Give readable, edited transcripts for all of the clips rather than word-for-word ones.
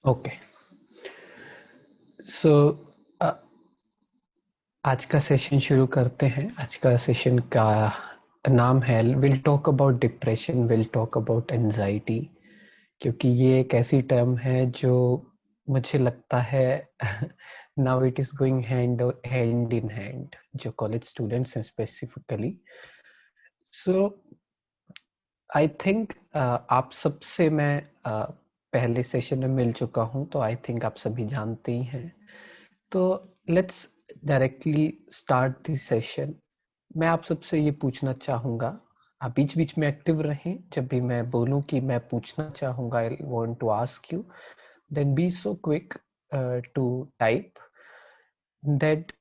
Okay so आज का session शुरू करते हैं। आज का सेशन का नाम है will talk about depression, will talk about anxiety. क्योंकि ये एक ऐसी टर्म है जो मुझे लगता है now it is going hand in hand जो कॉलेज स्टूडेंट्स हैं स्पेसिफिकली। सो आई थिंक आप सबसे मैं पहले सेशन में मिल चुका हूं, तो आई थिंक आप सभी जानते ही हैं। तो let's directly start this session. मैं आप सबसे ये पूछना चाहूंगा, आप बीच बीच में एक्टिव रहें। जब भी मैं बोलूं कि मैं पूछना चाहूंगा, I want to ask you, then be so quick to type that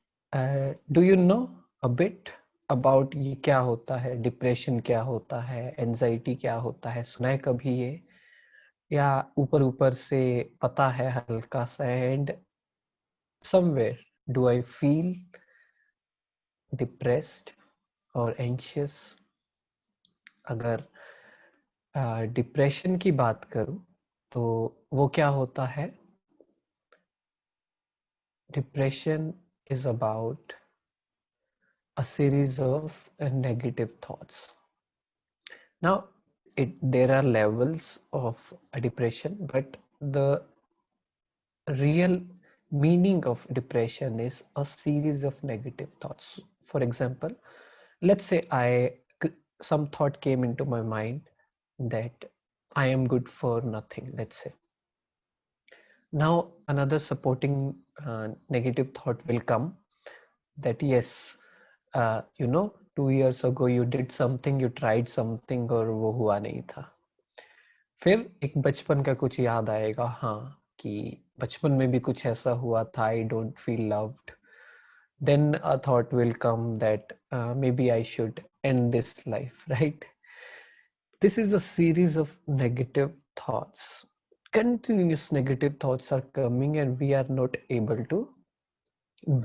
do you know a bit about ये क्या होता है, डिप्रेशन क्या होता है, एंजाइटी क्या होता है, सुना है कभी ये, या ऊपर ऊपर से पता है हल्का सा। And somewhere do I feel depressed और anxious? अगर डिप्रेशन की बात करूं तो वो क्या होता है? Depression is about a series of negative thoughts. Now there are levels of depression, but the real meaning of depression is a series of negative thoughts. For example, let's say some thought came into my mind that I am good for nothing, let's say. Now another supporting negative thought will come that yes, 2 years ago you did something, you tried something और वो हुआ नहीं था। फिर एक बचपन का कुछ याद आएगा, हाँ, कि बचपन में भी कुछ ऐसा हुआ था, I don't feel loved. Then a thought will come that maybe I should end this life, right? This is a series of negative thoughts. Continuous negative thoughts are coming and we are not able to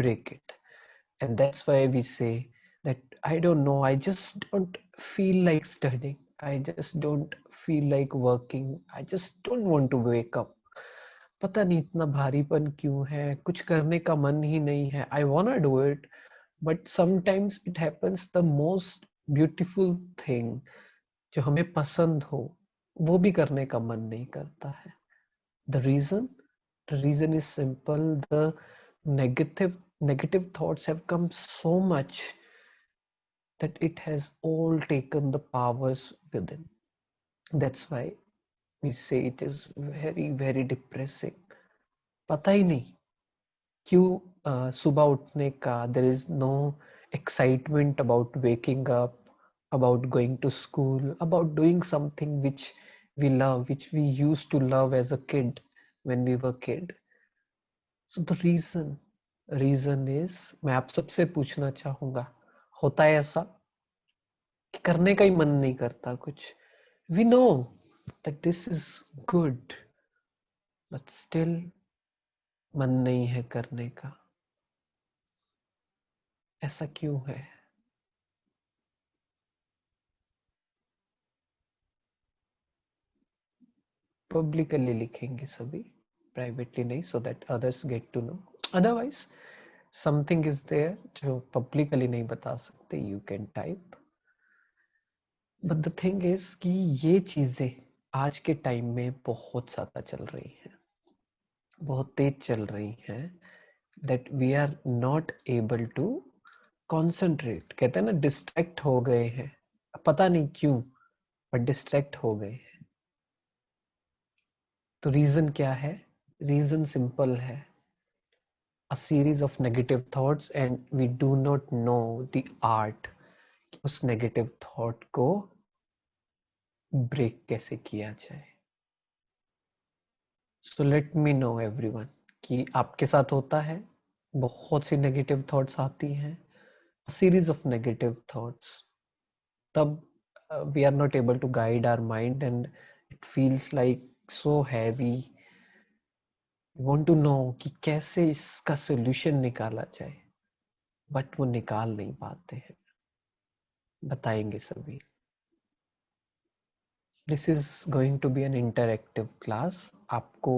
break it. And that's why we say that I don't know, I just don't feel like studying. I just don't feel like working. I just don't want to wake up. पता नहीं इतना भारीपन क्यों है, कुछ करने का मन ही नहीं है। I wanna do it, but sometimes it happens the most beautiful thing जो हमें पसंद हो वो भी करने का मन नहीं करता है। The reason is simple. The negative thoughts have come so much that it has all taken the powers within. That's why we say it is very very depressing. पता ही नहीं क्यों सुबह उठने का, there is no excitement about waking up, about going to school, about doing something which we love, which we used to love as a kid when we were kid. So the reason is, मैं आप सबसे पूछना चाहूंगा, होता है ऐसा कि करने का ही मन नहीं करता कुछ? We know that this is good, but still मन नहीं है करने का। ऐसा क्यों है? पब्लिकली लिखेंगे सभी, प्राइवेटली नहीं, so that others get to know. Otherwise something is there जो पब्लिकली नहीं बता सकते, you can type. But the thing is कि ये चीजें आज के टाइम में बहुत ज्यादा चल रही हैं, बहुत तेज चल रही हैं, that we are not able to concentrate. कहते हैं ना, डिस्ट्रैक्ट हो गए हैं, पता नहीं क्यों, बट डिस्ट्रैक्ट हो गए हैं। तो रीजन क्या है? रीजन सिंपल है, a series of negative thoughts and we do not know the art कि उस नेगेटिव थॉट को ब्रेक कैसे किया जाए। So let me know everyone कि आपके साथ होता है, बहुत सी नेगेटिव थॉट्स आती हैं, सीरीज ऑफ नेगेटिव थॉट्स। तब we are not able to guide our mind and it feels like so heavy. We want to know कि कैसे इसका सॉल्यूशन निकाला जाए, बट वो निकाल नहीं पाते हैं। बताएंगे सभी। This is going to be an interactive class. आपको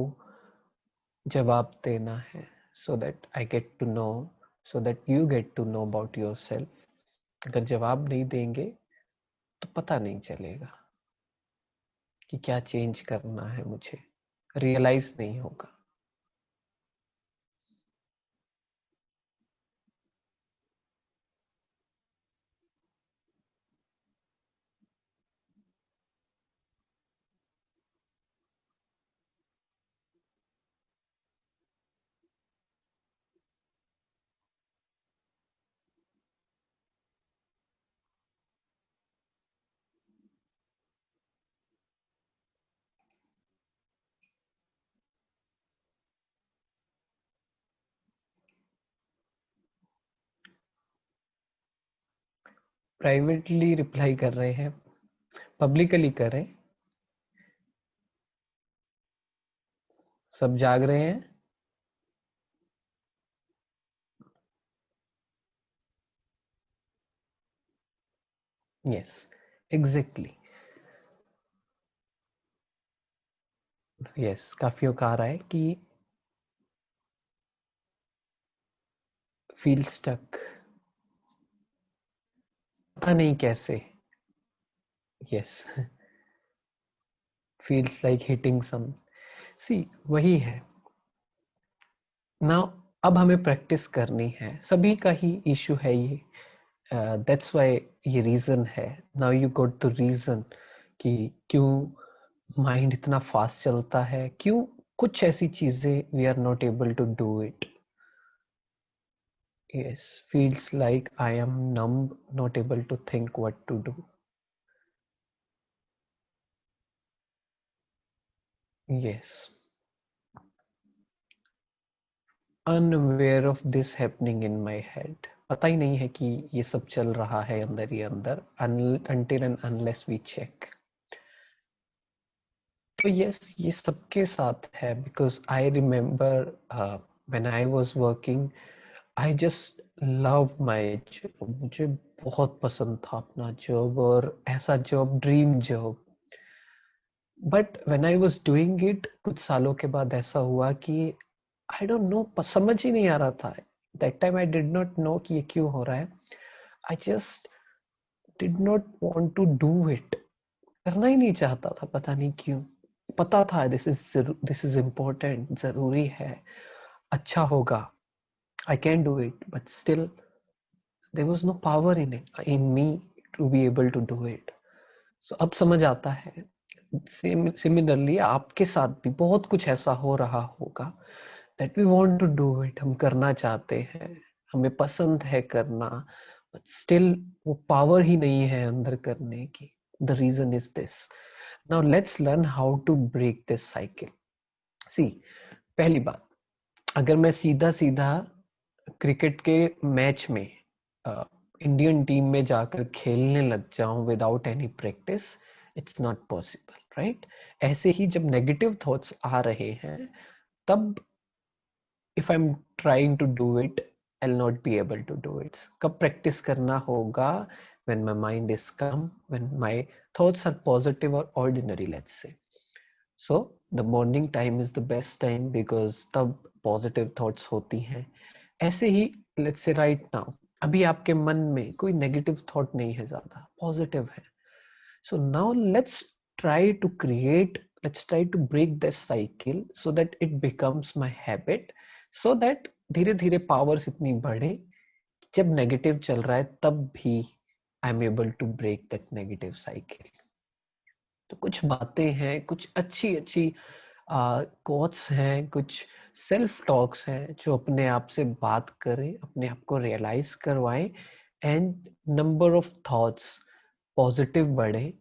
जवाब देना है, so that I get to know, so that you get to know about yourself. अगर जवाब नहीं देंगे तो पता नहीं चलेगा कि क्या चेंज करना है, मुझे रियलाइज नहीं होगा. प्राइवेटली रिप्लाई कर रहे हैं, पब्लिकली करें. सब जाग रहे हैं. Yes, exactly. यस, काफियों का आ रहा है कि फील स्टक, पता नहीं कैसे. यस, फील्स लाइक हिटिंग सम. सी, वही है. नाउ अब हमें प्रैक्टिस करनी है, सभी का ही इशू है ये. दैट्स व्हाई ये रीजन है. Now you got the reason कि क्यों माइंड इतना फास्ट चलता है, क्यों कुछ ऐसी चीजें we are not able to do it. Yes, feels like I am numb, not able to think what to do. Yes, unaware of this happening in my head. पता ही नहीं है कि ये सब चल रहा है अंदर ही अंदर, until and unless we check. तो yes, ये सबके साथ है. Because I remember when I was working, I just love my job. मुझे बहुत पसंद था अपना जॉब, और ऐसा job dream job. But when I was doing it, कुछ सालों के बाद ऐसा हुआ कि आई डोंट नो, समझ ही नहीं आ रहा था. That time I did not know कि ये क्यों हो रहा है. I just did not want to do it. करना ही नहीं चाहता था, पता नहीं क्यों. पता था दिस इज इम्पोर्टेंट, जरूरी है, अच्छा होगा, I can do it. But still there was no power in it, in me, to be able to do it. So अब समझ आता है. सिमिलरली आपके साथ भी बहुत कुछ ऐसा हो रहा होगा, that we want to do it. हम करना चाहते हैं, हमें पसंद है करना, बट स्टिल वो पावर ही नहीं है अंदर करने की. The reason is this. Now let's learn how to break this cycle. See, पहली बात, अगर मैं सीधा सीधा क्रिकेट के मैच में इंडियन टीम में जाकर खेलने लग जाऊं without any practice, it's not possible, right? ऐसे ही जब नेगेटिव थॉट्स आ रहे हैं, तब if I am trying to do it, I will not be able to do it. कब प्रैक्टिस करना होगा? when my mind is calm, when my thoughts are positive or ordinary, let's say. So the morning time is the best time, because तब positive thoughts होती हैं. ऐसे ही let's say right now, अभी आपके मन में कोई नेगेटिव थॉट नहीं है, ज्यादा पॉजिटिव है. So now let's try to break this cycle, so that it becomes my habit, so that धीरे धीरे पावर्स इतनी बढ़े, जब नेगेटिव चल रहा है तब भी I am able to break that negative cycle. तो कुछ बातें हैं, कुछ अच्छी अच्छी कोट्स हैं, कुछ सेल्फ टॉक्स हैं, जो अपने आप से बात करें, अपने आप को रियलाइज करवाएं, and number of thoughts positive बढ़े,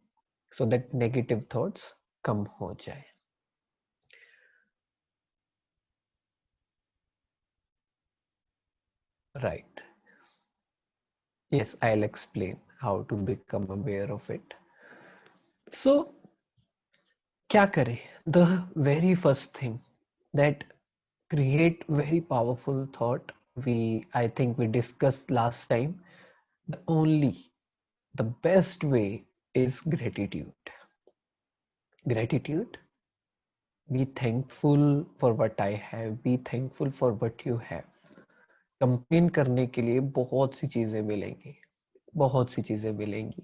सो दैट नेगेटिव थॉट्स कम हो जाए. Right. Yes, I will explain how to become aware of it. So क्या करें? The very first thing that create very powerful thought, we I think we discussed last time, the only the best way is gratitude. Gratitude Be thankful for what I have. Be thankful for what you have. Complain करने के लिए बहुत सी चीजें मिलेंगी, बहुत सी चीजें मिलेंगी,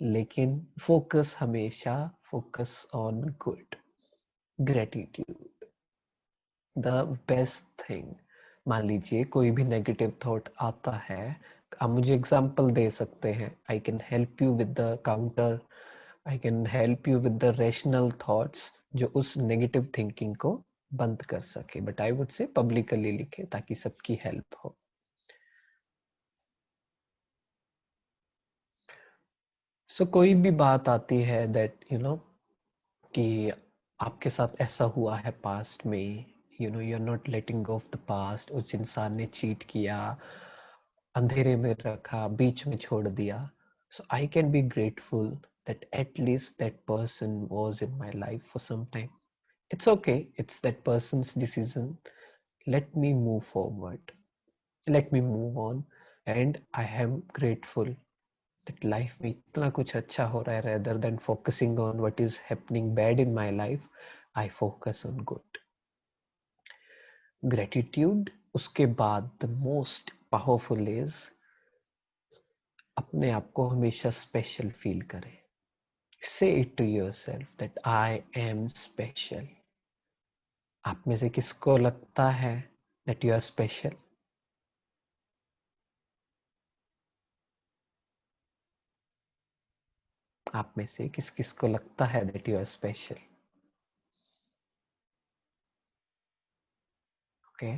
लेकिन फोकस हमेशा focus on good, gratitude, the best thing. मान लीजिए कोई भी नेगेटिव थॉट आता है, आप मुझे एग्जांपल दे सकते हैं. I can help you with the counter, I can help you with the rational thoughts जो उस नेगेटिव थिंकिंग को बंद कर सके. But I would say publicly लिखे ताकि सबकी हेल्प हो. सो कोई भी बात आती है दैट कि आपके साथ ऐसा हुआ है पास्ट में, you are not letting go of the past. उस इंसान ने चीट किया, अंधेरे में रखा, बीच में छोड़ दिया. So I can be grateful that at least that person was in my life for some time. It's okay, it's that person's decision. Let me move forward, let me move on, and I am grateful that life में इतना कुछ अच्छा हो रहा है. rather than focusing on what is happening bad in my life, I focus on good. Gratitude. उसके बाद the most powerful is अपने आप को हमेशा special feel करें. Say it to yourself that I am special. आप में से किसको लगता है that you are special? आप में से किस किस को लगता है that you are special? Okay.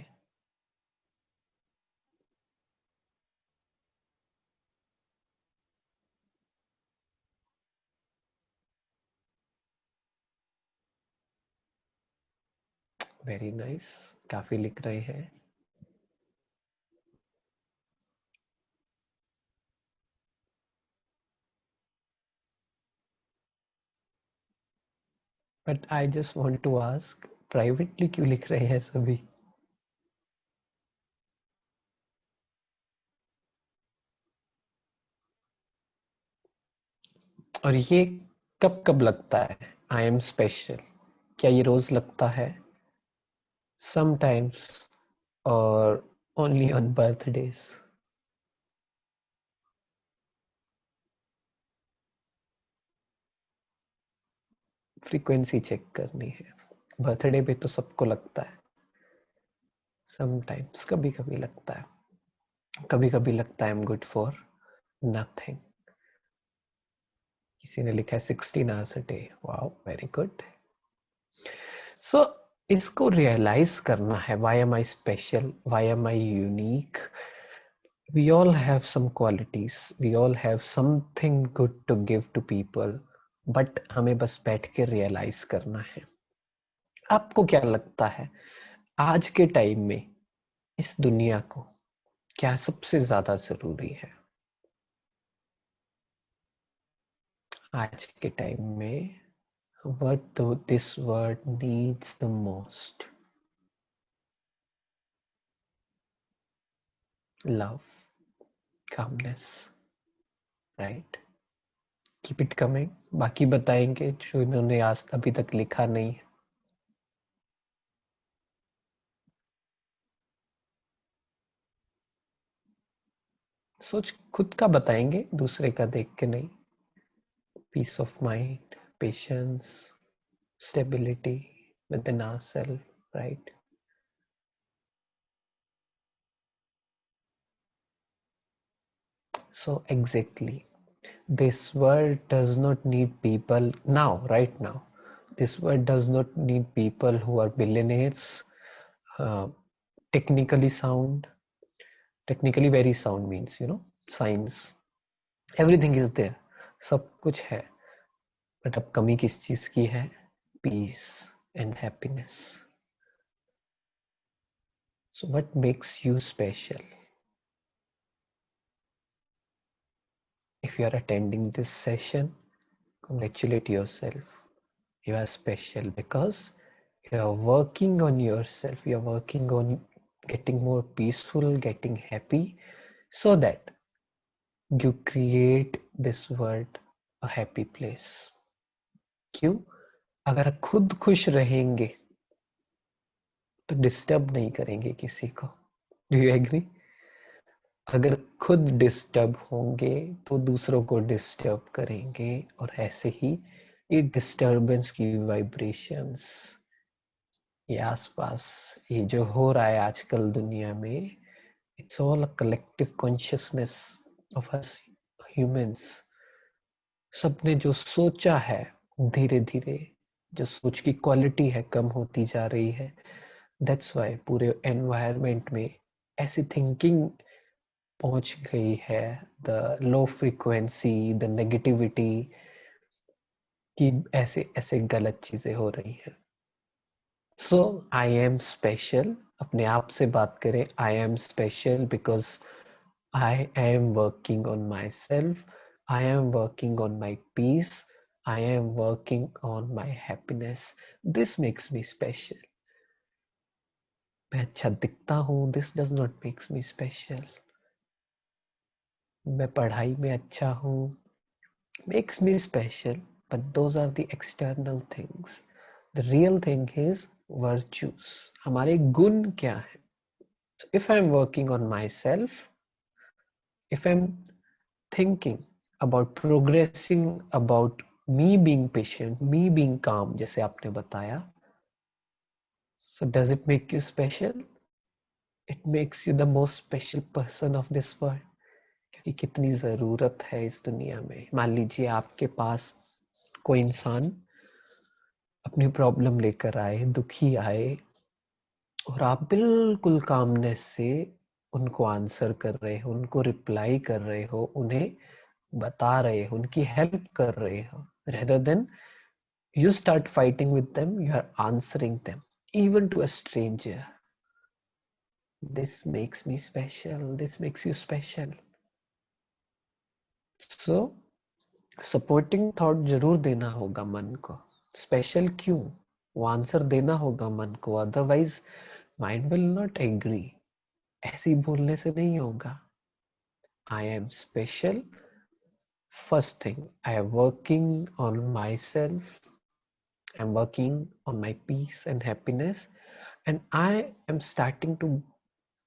Very nice. काफी लिख रहे हैं. But I just want to ask, privately क्यों लिख रहे हैं सभी? और ये कब कब लगता है I am special? क्या ये रोज लगता है? Sometimes or only on birthdays? Frequency check करनी है. बर्थडे पे तो सबको लगता है. Sometimes कभी कभी लगता है. कभी कभी लगता है I'm good for nothing. किसी ने लिखा है 16 hours a day. Wow, very good. So इसको रियलाइज करना है. Why am I special? Why am I unique? We all have some qualities. We all have something good to give to people. But हमें बस बैठ के realise करना है. आपको क्या लगता है आज के टाइम में इस दुनिया को क्या सबसे ज्यादा जरूरी है? आज के टाइम में what this world needs the most? Love, calmness, right? Keep it coming. बाकी बताएंगे जो इन्होंने आज अभी तक लिखा नहीं है. सोच खुद का बताएंगे, दूसरे का देख के नहीं. Peace of mind, patience, stability within our self, right? So exactly this world does not need people now, right now. This world does not need people who are billionaires, uh, technically sound. Technically very sound means science, everything is there, सब कुछ है. But अब कमी किस चीज की है? Peace and happiness. So what makes you special? If you are attending this session, congratulate yourself. You are special because you are working on yourself. You are working on getting more peaceful, getting happy, so that you create this world a happy place. क्यों? अगर खुद खुश रहेंगे तो disturb नहीं करेंगे किसी को। Do you agree? अगर खुद डिस्टर्ब होंगे तो दूसरों को डिस्टर्ब करेंगे, और ऐसे ही ये डिस्टरबेंस की वाइब्रेशंस, ये आसपास ये जो हो रहा है आजकल दुनिया में, it's all a collective consciousness of us humans. सबने जो सोचा है, धीरे धीरे जो सोच की क्वालिटी है कम होती जा रही है। दैट्स वाई पूरे एनवायरनमेंट में ऐसी थिंकिंग पहुंच गई है, the low frequency, the negativity, कि ऐसे ऐसे गलत चीजें हो रही हैं। सो आई एम स्पेशल, अपने आप से बात करें। आई am special because I am working on myself. I am working on my peace. I am working on my happiness. This makes me special. मैं अच्छा दिखता हूँ, this does not makes me special. मैं पढ़ाई में अच्छा हूँ, makes me special. But those are the external things. The real thing is virtues. हमारे गुण क्या है? So if I'm working on myself, if I'm thinking about progressing, about me being patient, me being calm, जैसे आपने बताया, so does it make you special? It makes you the most special person of this world. क्योंकि कितनी जरूरत है इस दुनिया में। मान लीजिए आपके पास कोई इंसान अपनी प्रॉब्लम लेकर आए, दुखी आए, और आप बिल्कुल कामनेस से उनको आंसर कर रहे हो, उनको रिप्लाई कर रहे हो, उन्हें बता रहे हो, उनकी हेल्प कर रहे हो, rather than you start fighting with them, you are answering them, even to a stranger. This makes me special. This makes you special. So supporting thought जरूर देना होगा मन को। स्पेशल क्यों, वो आंसर देना होगा मन को, otherwise mind will not agree. ऐसे ही बोलने से नहीं होगा। I am special, first thing I am working on my self, I am working on my peace and happiness, and I am starting to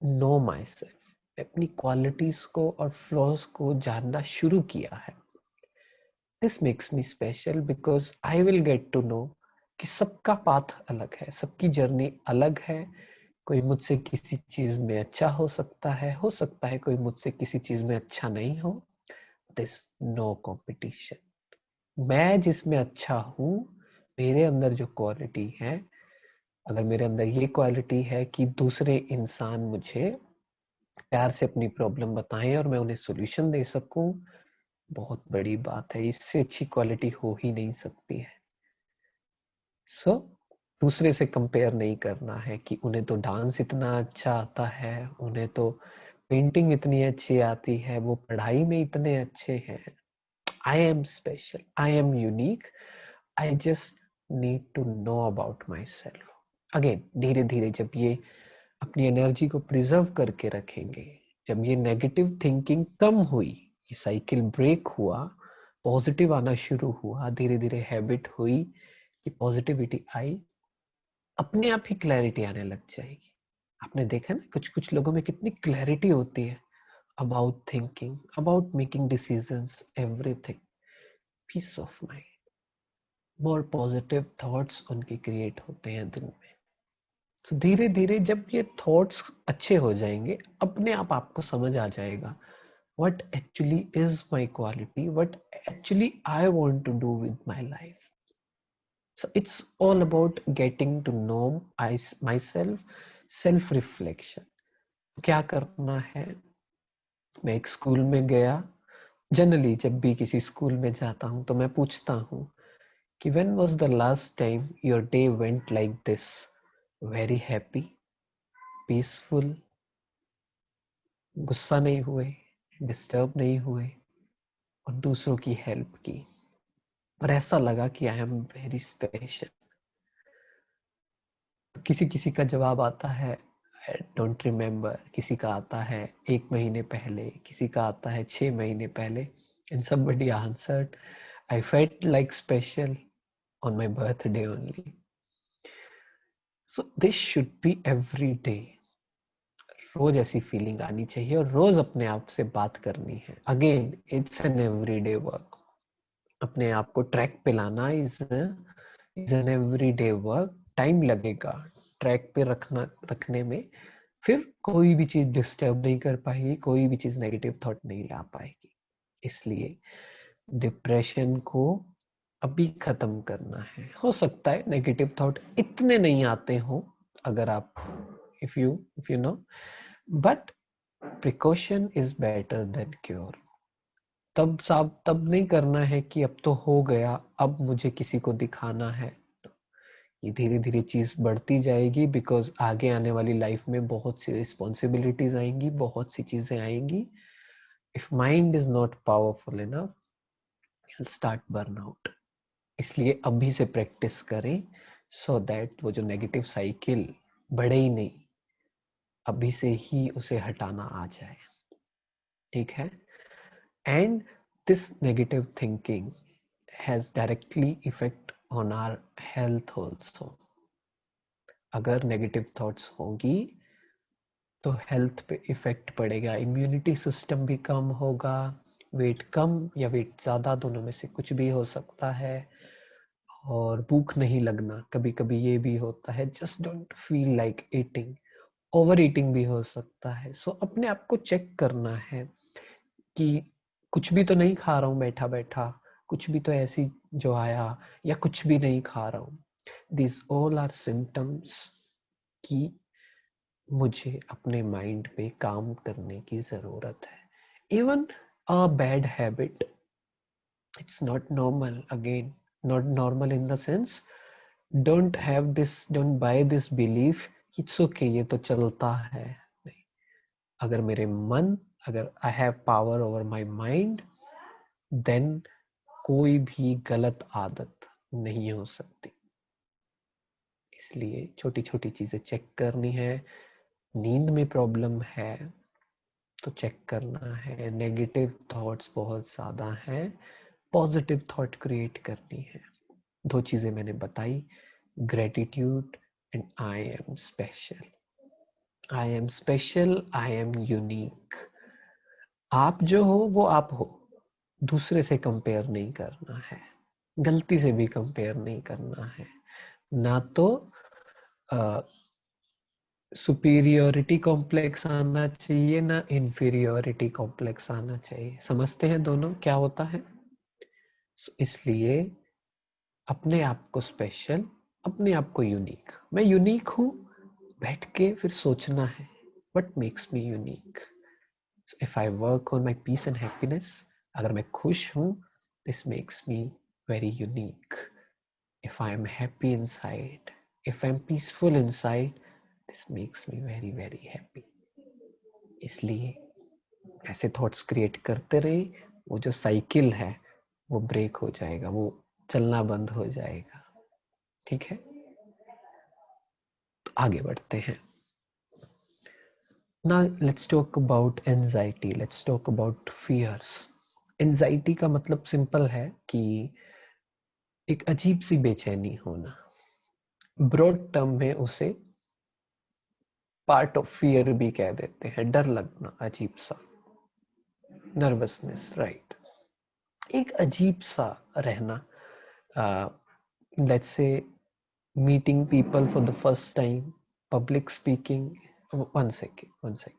know my self. अपनी qualities को और flaws को जानना शुरू किया है। This makes me special because I will get to know कि सबका पाथ अलग है, सबकी जर्नी अलग है। कोई मुझसे किसी चीज में अच्छा हो सकता है कोई मुझसे किसी चीज में अच्छा नहीं हो। This no competition. मैं जिसमें अच्छा हूं, मेरे अंदर जो क्वालिटी है, अगर मेरे अंदर ये क्वालिटी है कि दूसरे इंसान मुझे प्यार से अपनी प्रॉब्लम बताएं और मैं उन्हें सॉल्यूशन दे सकूं, बहुत बड़ी बात है। इससे अच्छी क्वालिटी हो ही नहीं सकती है। सो दूसरे से कंपेयर नहीं करना है कि उन्हें तो डांस इतना अच्छा आता है, उन्हें तो पेंटिंग इतनी अच्छी आती है, वो पढ़ाई में इतने अच्छे हैं। I am special, I am unique, I just need to know about my self. Again धीरे धीरे जब ये अपनी एनर्जी को प्रिजर्व करके रखेंगे, जब ये नेगेटिव थिंकिंग कम हुई, ये साइकिल ब्रेक हुआ, पॉजिटिव आना शुरू हुआ, धीरे धीरे हैबिट हुई कि पॉजिटिविटी आई, अपने आप ही क्लैरिटी आने लग जाएगी। आपने देखा ना कुछ कुछ लोगों में कितनी क्लैरिटी होती है about thinking, about making decisions, everything. Peace of mind, more positive thoughts उनके क्रिएट होते हैं दिन में। तो धीरे धीरे जब ये थॉट्स अच्छे हो जाएंगे, अपने आप आपको समझ आ जाएगा what actually is my quality, what actually I want to do with my life. So it's all about getting to know myself, self reflection. क्या करना है? मैं एक स्कूल में गया, जनरली जब भी किसी स्कूल में जाता हूँ तो मैं पूछता हूँ कि when was the last time your day went like this, very happy, peaceful, गुस्सा नहीं हुए, डिस्टर्ब नहीं हुए, और दूसरों की हेल्प की, और ऐसा लगा कि आई एम वेरी स्पेशल। किसी किसी का जवाब आता है आई डोंट रिमेम्बर, किसी का आता है 1 महीने पहले, किसी का आता है 6 महीने पहले, and somebody answered I felt like special on my birthday only. So this should be every day. रोज ऐसी फीलिंग आनी चाहिए और रोज अपने आप से बात करनी है. Again it's an everyday work. अपने आप को ट्रैक पे लाना is an everyday work. Time लगेगा ट्रैक पे रखने में. फिर कोई भी चीज डिस्टर्ब नहीं कर पाएगी, कोई भी चीज नेगेटिव थॉट नहीं ला पाएगी. इसलिए डिप्रेशन को अभी खत्म करना है. हो सकता है नेगेटिव थॉट इतने नहीं आते हो अगर आप if you know, but precaution is better than cure. तब नहीं करना है कि अब तो हो गया, अब मुझे किसी को दिखाना है. ये धीरे धीरे चीज बढ़ती जाएगी, बिकॉज आगे आने वाली लाइफ में बहुत सी रिस्पॉन्सिबिलिटीज आएंगी, बहुत सी चीजें आएंगी. If mind is not powerful enough, he'll start burnout. इसलिए अभी से प्रैक्टिस करें सो दैट वो जो नेगेटिव साइकिल बढ़े ही नहीं, अभी से ही उसे हटाना आ जाए. ठीक है. And this negative thinking has directly effect on our health also. अगर नेगेटिव थॉट्स होंगी तो हेल्थ पे इफेक्ट पड़ेगा. इम्यूनिटी सिस्टम भी कम होगा. वेट कम या वेट ज्यादा, दोनों में से कुछ भी हो सकता है. और भूख नहीं लगना, कभी कभी ये भी होता है. Just don't feel like eating. Over eating भी हो सकता है. सो अपने आप को चेक करना है कि कुछ भी तो नहीं खा रहा हूँ बैठा बैठा, कुछ भी तो ऐसी जो आया, या कुछ भी नहीं खा रहा हूँ. दिस ऑल आर सिम्टम्स कि मुझे अपने माइंड पे काम करने की जरूरत है. Even a bad habit, it's not normal. Again, not normal in the sense, don't buy this belief, it's okay, ये तो चलता है. नहीं. अगर मेरे मन, अगर I have power over my mind, then कोई भी गलत आदत नहीं हो सकती. इसलिए छोटी छोटी चीजें चेक करनी है. नींद में प्रॉब्लम है तो चेक करना है. नेगेटिव थॉट्स बहुत ज्यादा हैं, पॉजिटिव थॉट क्रिएट करनी है. दो चीजें मैंने बताई, gratitude and I am special. I am special, I am unique. आप जो हो वो आप हो. दूसरे से कंपेयर नहीं करना है, गलती से भी कंपेयर नहीं करना है. ना तो सुपीरियोरिटी कॉम्प्लेक्स आना चाहिए, ना इंफीरियोरिटी कॉम्प्लेक्स आना चाहिए. समझते हैं दोनों क्या होता है. इसलिए अपने आप को स्पेशल, अपने आप को यूनिक. मैं यूनिक हूं, बैठ के फिर सोचना है what makes me unique. If I work on my peace and happiness, अगर मैं खुश हूं, this makes me very unique. If I am happy inside, if I am peaceful inside, this makes me very very happy. इसलिए ऐसे thoughts create करते रहे, वो जो साइकिल है वो ब्रेक हो जाएगा, वो चलना बंद हो जाएगा. ठीक है. तो आगे बढ़ते हैं. Now let's talk about anxiety. Let's talk about fears. Anxiety का मतलब सिंपल है कि एक अजीब सी बेचैनी होना. ब्रॉड टर्म में उसे पार्ट ऑफ फियर भी कह देते हैं. डर लगना, अजीब सा, नर्वसनेस, राइट. एक अजीब सा रहना. Let's say meeting people for the first time, public speaking. One second.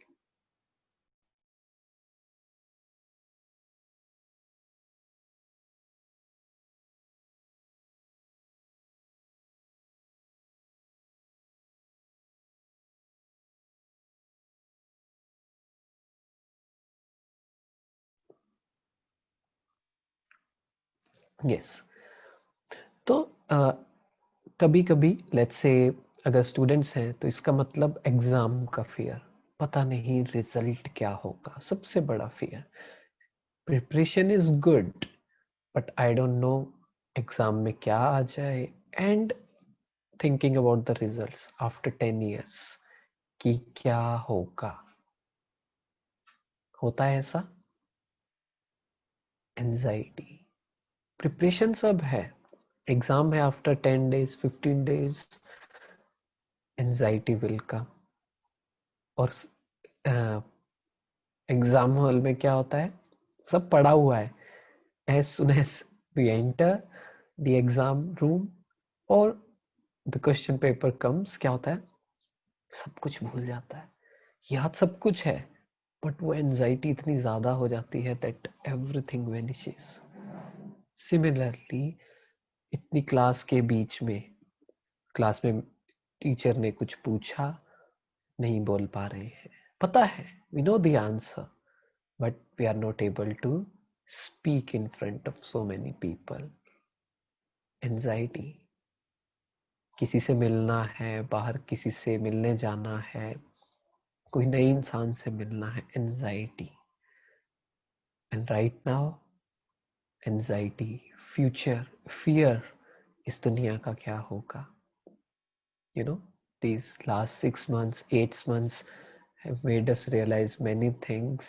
Yes. तो कभी कभी लेट्स से अगर स्टूडेंट्स हैं तो इसका मतलब एग्जाम का फियर. पता नहीं रिजल्ट क्या होगा, सबसे बड़ा fear. Preparation is good, but I don't know exam में क्या आ जाए. And thinking about the results after 10 years कि क्या होगा. होता है ऐसा. एंजाइटी. प्रिपरेशन सब है, एग्जाम है, after 10 days 15 days anxiety will come. और एग्जाम हॉल में क्या होता है, सब पढ़ा हुआ है, as soon as we enter the exam room or the question paper comes, क्या होता है, सब कुछ भूल जाता है। याद सब कुछ है, बट वो एंजाइटी इतनी ज्यादा हो जाती है दैट एवरीथिंग वेनिशेस। सिमिलरली, इतनी क्लास के बीच में, क्लास में टीचर ने कुछ पूछा, नहीं बोल पा रहे हैं, पता है we know the answer, but we are not able to speak in front of so many people. Anxiety, किसी से मिलना है, बाहर किसी से मिलने जाना है, कोई नए इंसान से मिलना है, anxiety. And right now anxiety, future, fear, इस दुनिया का क्या होगा। You know, these last 6 months, 8 months have made us realize many things.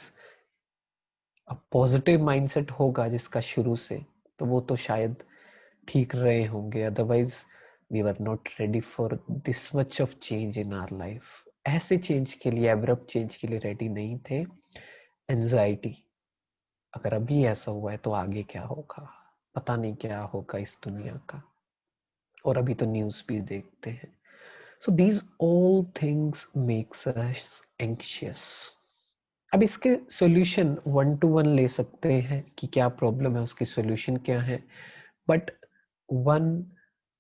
अब पॉजिटिव माइंडसेट होगा जिसका शुरू से, तो वो तो शायद ठीक रहे होंगे, otherwise we are not ready for this much of change in our life. ऐसे चेंज के लिए, एब्रप्ट चेंज के लिए रेडी नहीं थे। एंजाइटी, अगर अभी ऐसा हुआ है तो आगे क्या होगा, पता नहीं क्या होगा इस दुनिया का। और अभी तो न्यूज़ भी देखते हैं। So these all things makes us anxious. अब इसके सॉल्यूशन 1 to 1 ले सकते हैं कि क्या प्रॉब्लम है, उसकी सॉल्यूशन क्या है, but one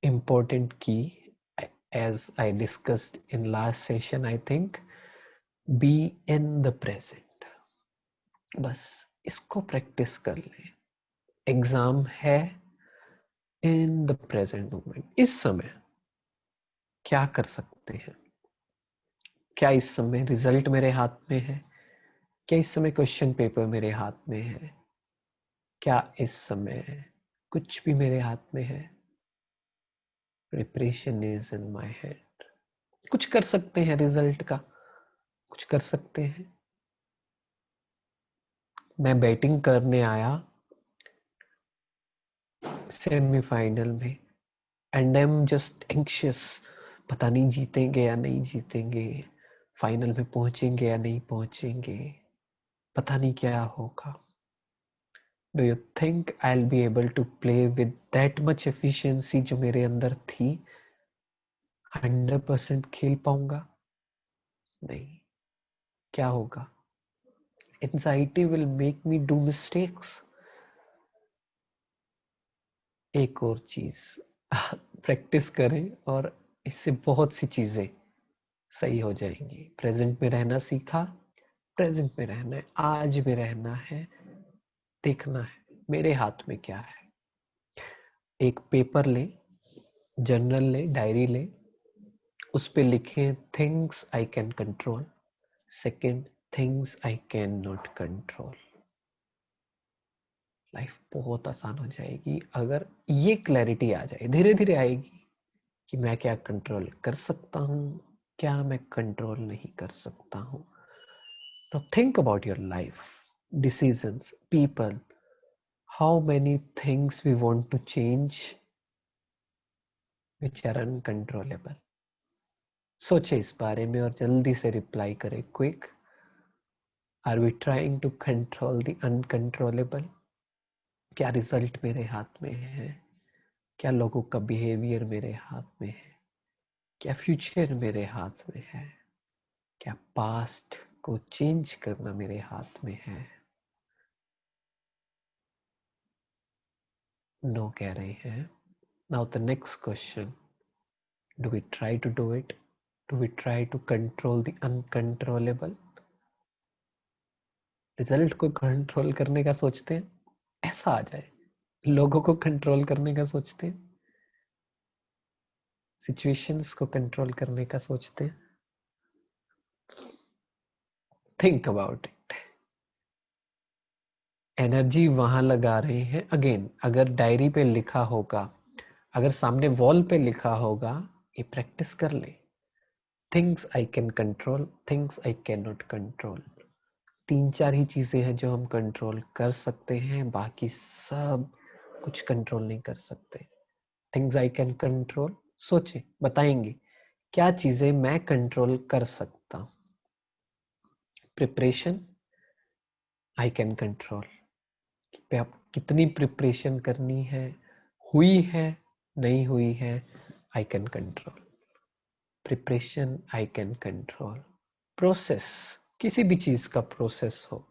important key, as I discussed in last session, I think, be in the present. बस इसको प्रैक्टिस कर लें। एग्जाम है, इन द प्रेजेंट मोमेंट, इस समय क्या कर सकते हैं, क्या इस समय रिजल्ट मेरे हाथ में है, क्या इस समय क्वेश्चन पेपर मेरे हाथ में है, क्या इस समय कुछ भी मेरे हाथ में है। Preparation is in my head. कुछ कर सकते हैं, रिजल्ट का कुछ कर सकते हैं। मैं बैटिंग करने आया सेमीफाइनल में, and I am just anxious, पता नहीं जीतेंगे या नहीं जीतेंगे, फाइनल में पहुंचेंगे या नहीं पहुंचेंगे, पता नहीं क्या होगा। Do you think I will be able to play with that much efficiency जो मेरे अंदर थी? 100% खेल पाऊंगा? नहीं। क्या होगा? Anxiety will make me do mistakes. एक और चीज, प्रैक्टिस करें और इससे बहुत सी चीजें सही हो जाएंगी। प्रेजेंट में रहना सीखा, प्रेजेंट में रहना है, आज में रहना है, देखना है मेरे हाथ में क्या है। एक पेपर ले, जर्नल ले, डायरी ले, उस पे लिखें things I can control, second things I can not control. Life बहुत आसान हो जाएगी अगर ये क्लैरिटी आ जाए, धीरे धीरे आएगी, कि मैं क्या कंट्रोल कर सकता हूँ, क्या मैं कंट्रोल नहीं कर सकता हूँ। तो think about your life, decisions, people, how many things we want to change which are uncontrollable. सोचे इस बारे में और जल्दी से रिप्लाई करें quick. Are we trying to control the uncontrollable? क्या रिजल्ट मेरे हाथ में है, क्या लोगों का बिहेवियर मेरे हाथ में है, क्या फ्यूचर मेरे हाथ में है, क्या पास्ट को चेंज करना मेरे हाथ में है? नो कह रहे हैं। Now the next question, do we try to do it? Do we try to control the uncontrollable? Result को कंट्रोल करने का सोचते हैं, ऐसा आ जाए, लोगों को कंट्रोल करने का सोचते हैं, सिचुएशंस को कंट्रोल करने का सोचते हैं। Think about it. एनर्जी वहां लगा रहे हैं। अगेन, अगर डायरी पे लिखा होगा, अगर सामने वॉल पे लिखा होगा, ये प्रैक्टिस कर ले। Things I can control, things I can not control. 3-4 ही चीजें हैं जो हम कंट्रोल कर सकते हैं, बाकी सब कुछ कंट्रोल नहीं कर सकते। थिंग्स आई कैन कंट्रोल, सोचे बताएंगे क्या चीजें मैं कंट्रोल कर सकता हूं। प्रिपरेशन आई कैन कंट्रोल, पे आप कितनी प्रिपरेशन करनी है, हुई है नहीं हुई है, I can control. Preparation I can control. Process, किसी भी चीज का प्रोसेस हो,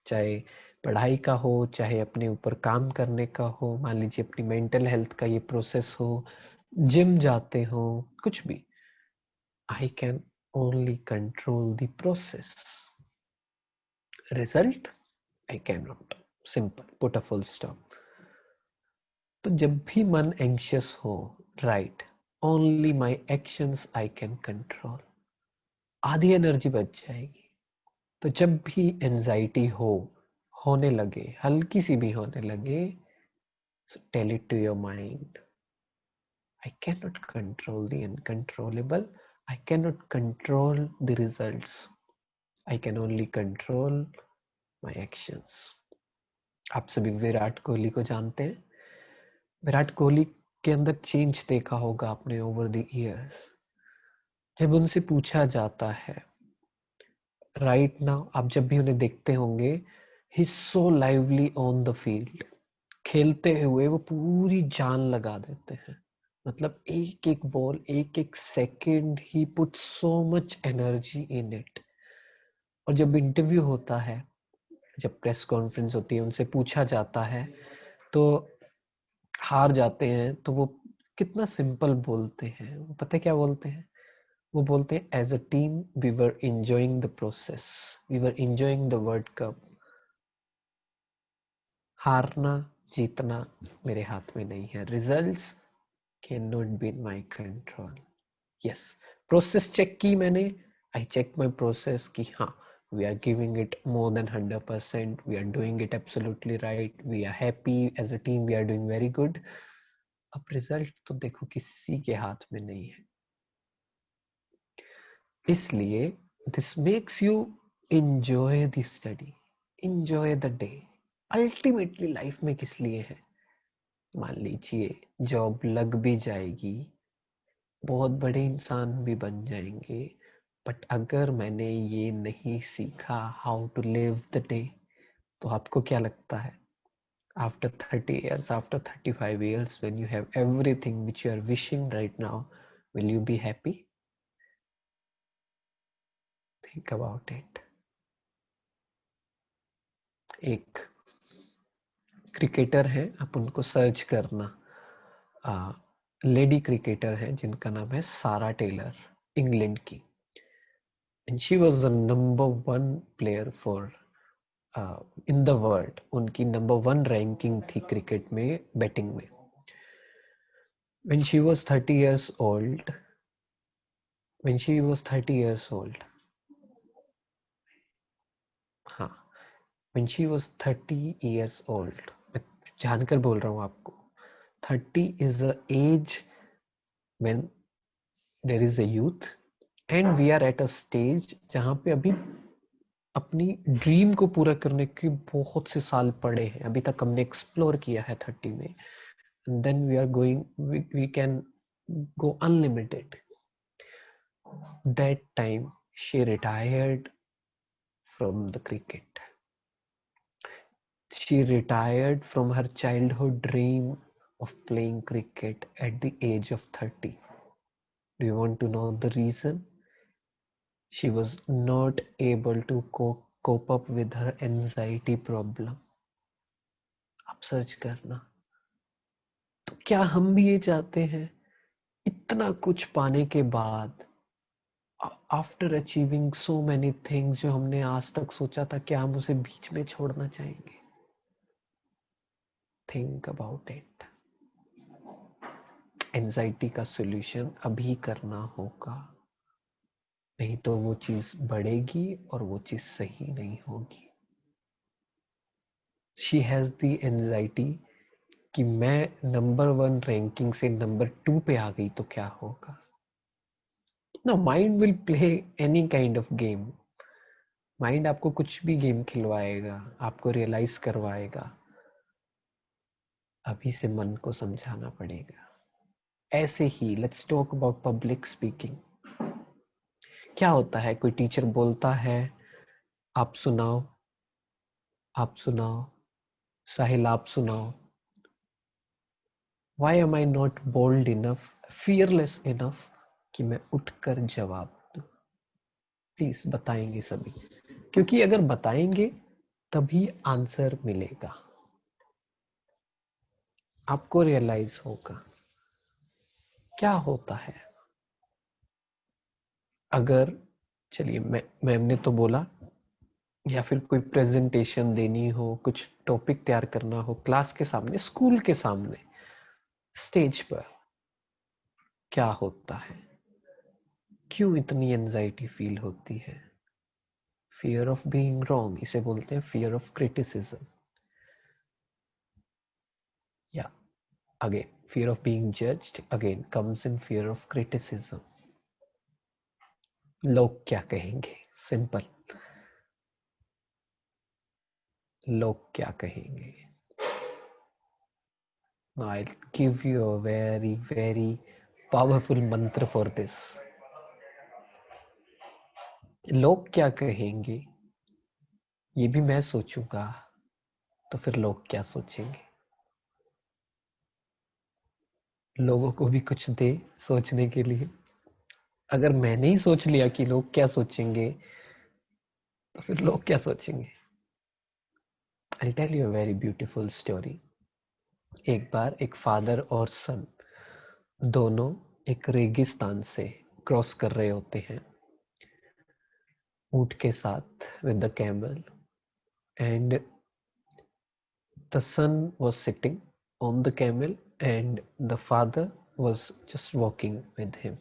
चाहे पढ़ाई का हो, चाहे अपने ऊपर काम करने का हो, मान लीजिए अपनी मेंटल हेल्थ का ये प्रोसेस हो, जिम जाते हो, कुछ भी, आई can only control the process. Result I can not, simple, put a full stop. तो जब भी मन एंशियस हो, right, only my actions I can control, आधी एनर्जी बच जाएगी। तो जब भी एंजाइटी हो, होने लगे, हल्की सी भी होने लगे, so tell it to your mind, I cannot control the uncontrollable, I cannot control the results, I can only control my actions. आप सभी विराट कोहली को जानते हैं। विराट कोहली के अंदर चेंज देखा होगा आपने ओवर द इयर्स। जब उनसे पूछा जाता है, राइट नाउ आप जब भी उन्हें देखते होंगे, ही सो लाइवली ऑन द फील्ड, खेलते हुए वो पूरी जान लगा देते हैं। मतलब एक एक बॉल, एक एक second, he put so much energy in it. और जब इंटरव्यू होता है, जब प्रेस कॉन्फ्रेंस होती है, उनसे पूछा जाता है तो हार जाते हैं तो वो कितना सिंपल बोलते हैं। वो पता है क्या बोलते हैं? वो बोलते हैं as a team we were enjoying the process, we were enjoying the world cup. हारना जीतना मेरे हाथ में नहीं है, results can not be in my control. Yes, process check की मैंने, आई चेक माय प्रोसेस कि हाँ, we are giving it more than 100%, we are doing it absolutely right, we are happy as a team, we are doing very good. अब result तो देखो किसी के हाथ में नहीं है। इसलिए this makes you enjoy the study, enjoy the day. Ultimately life में किस लिए है? मान लीजिए जॉब लग भी जाएगी, बहुत बड़े इंसान भी बन जाएंगे, बट अगर मैंने ये नहीं सीखा how to live the day, तो आपको क्या लगता है after 30 years, after 35 years, when you have everything which you are wishing right now, will you be happy? Think about it. एक क्रिकेटर है, आप उनको सर्च करना, लेडी क्रिकेटर है जिनका नाम है सारा टेलर, इंग्लैंड की, and she was the number 1 player for in the world. उनकी नंबर 1 रैंकिंग थी क्रिकेट में, बैटिंग में। when she was 30 years old, when she was 30 years old, हाँ, when she was 30 years old, मैं जानकर बोल रहा हूँ आपको, 30 is the age when there is a youth and we are at a stage जहाँ पे अभी अपनी ड्रीम को पूरा करने के बहुत से साल पड़े हैं, अभी तक हमने एक्सप्लोर किया है 30 में, and then we are going, we can go unlimited. That time she retired from the cricket. She retired from her childhood dream of playing cricket at the age of 30. Do you want to know the reason? She was not able to cope up with her anxiety problem. आप search करना। तो क्या हम भी ये चाहते हैं, इतना कुछ पाने के बाद, after achieving so many things, जो हमने आज तक सोचा था, क्या हम उसे बीच में छोड़ना चाहेंगे? Think about it. एंजाइटी का सॉल्यूशन अभी करना होगा, नहीं तो वो चीज बढ़ेगी और वो चीज सही नहीं होगी। शी हैज द एंजाइटी कि मैं नंबर 1 रैंकिंग से नंबर 2 पे आ गई तो क्या होगा। ना, mind will play any kind of game. Mind आपको कुछ भी गेम खिलवाएगा, आपको रियलाइज करवाएगा। अभी से मन को समझाना पड़ेगा। ऐसे ही let's talk about public speaking. क्या होता है, कोई टीचर बोलता है आप सुनाओ, आप सुनाओ, साहिल आप सुनाओ। Why am I not bold enough, fearless enough कि मैं उठकर जवाब दूं? प्लीज बताएंगे सभी, क्योंकि अगर बताएंगे तभी आंसर मिलेगा, आपको रियलाइज होगा क्या होता है। अगर चलिए मैम ने तो बोला, या फिर कोई प्रेजेंटेशन देनी हो, कुछ टॉपिक तैयार करना हो क्लास के सामने, स्कूल के सामने, स्टेज पर, क्या होता है, क्यों इतनी एंजाइटी फील होती है? फियर ऑफ बीइंग रॉन्ग, इसे बोलते हैं फियर ऑफ क्रिटिसिज्म, या again fear of being judged again comes in fear of criticism. लोग क्या कहेंगे, सिंपल, लोग क्या कहेंगे। I'll give you a very very powerful mantra for this. लोग क्या कहेंगे ये भी मैं सोचूंगा, तो फिर लोग क्या सोचेंगे? लोगों को भी कुछ दे सोचने के लिए। अगर मैंने ही सोच लिया कि लोग क्या सोचेंगे, तो फिर लोग क्या सोचेंगे? I'll tell you a very beautiful story. एक बार एक फादर और सन दोनों एक रेगिस्तान से क्रॉस कर रहे होते हैं ऊंट के साथ, with the camel, and the son was sitting on the camel and the father was just walking with him.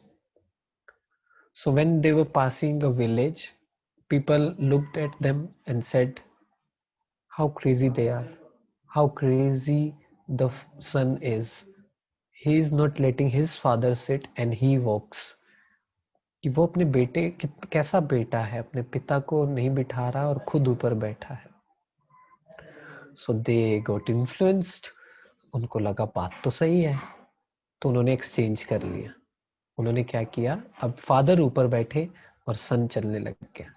So when they were passing a village, people looked at them and said how crazy they are, how crazy the son is. He is not letting his father sit and he walks. कि वो अपने बेटे, कैसा बेटा है, अपने पिता को नहीं बिठा रहा और खुद ऊपर बैठा है। सो दे गॉट इन्फ्लुएंस्ड, उनको लगा बात तो सही है, तो उन्होंने एक्सचेंज कर लिया। उन्होंने क्या किया, अब फादर ऊपर बैठे और सन चलने लग गया।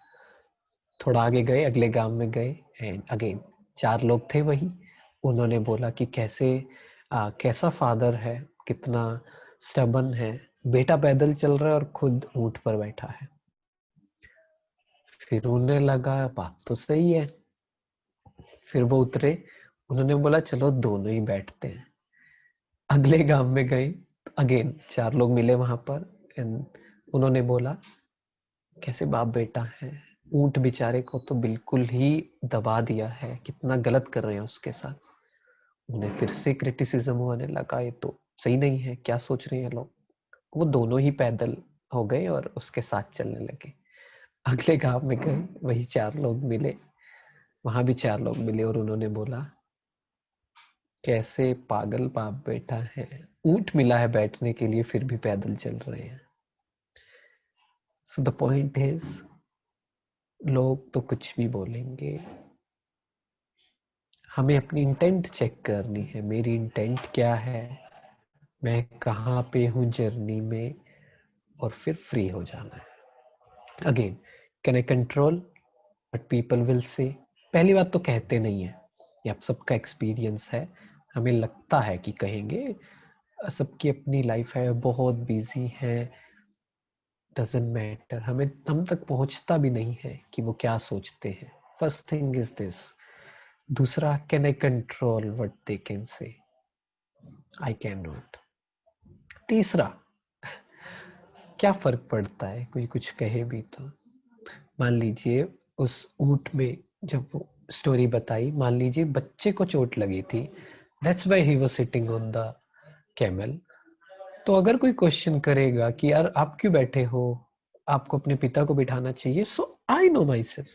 थोड़ा आगे गए, अगले गांव में गए, एंड अगेन 4 लोग थे वही। उन्होंने बोला कि कैसा फादर है, कितना स्टबन है, बेटा पैदल चल रहा है और खुद ऊंट पर बैठा है। फिर उन्हें लगा बात तो सही है, फिर वो उतरे। उन्होंने बोला चलो दोनों ही बैठते हैं। अगले गांव में गए, अगेन 4 लोग मिले वहां पर, एंड उन्होंने बोला कैसे बाप बेटा है, ऊंट बेचारे को तो बिल्कुल ही दबा दिया है, कितना गलत कर रहे हैं उसके साथ। उन्हें फिर से क्रिटिसिज्म होने लगा, ये तो सही नहीं है, क्या सोच रहे हैं लोग। वो दोनों ही पैदल हो गए और उसके साथ चलने लगे। अगले गांव में गए, वही 4 लोग मिले, वहां भी 4 लोग मिले और उन्होंने बोला कैसे पागल बाप बेटा है, ऊंट मिला है बैठने के लिए फिर भी पैदल चल रहे हैं। सो द पॉइंट इज, लोग तो कुछ भी बोलेंगे, हमें अपनी इंटेंट चेक करनी है। मेरी इंटेंट क्या है, मैं कहाँ पे हूँ जर्नी में, और फिर फ्री हो जाना है। Again, can I control what people will से? पहली बात तो कहते नहीं है, ये आप सबका एक्सपीरियंस है। हमें लगता है कि कहेंगे, सबकी अपनी लाइफ है, बहुत बिजी है, डजंट मैटर, हमें हम तक पहुंचता भी नहीं है कि वो क्या सोचते हैं। First thing is this. दूसरा, can I control what they can say? I can not. तीसरा, क्या फर्क पड़ता है कोई कुछ कहे भी तो। मान लीजिए उस ऊंट में जब वो स्टोरी बताई, मान लीजिए बच्चे को चोट लगी थी, that's why he was sitting on the camel. तो अगर कोई क्वेश्चन करेगा कि यार आप क्यों बैठे हो, आपको अपने पिता को बिठाना चाहिए, सो आई नो माई सेल्फ,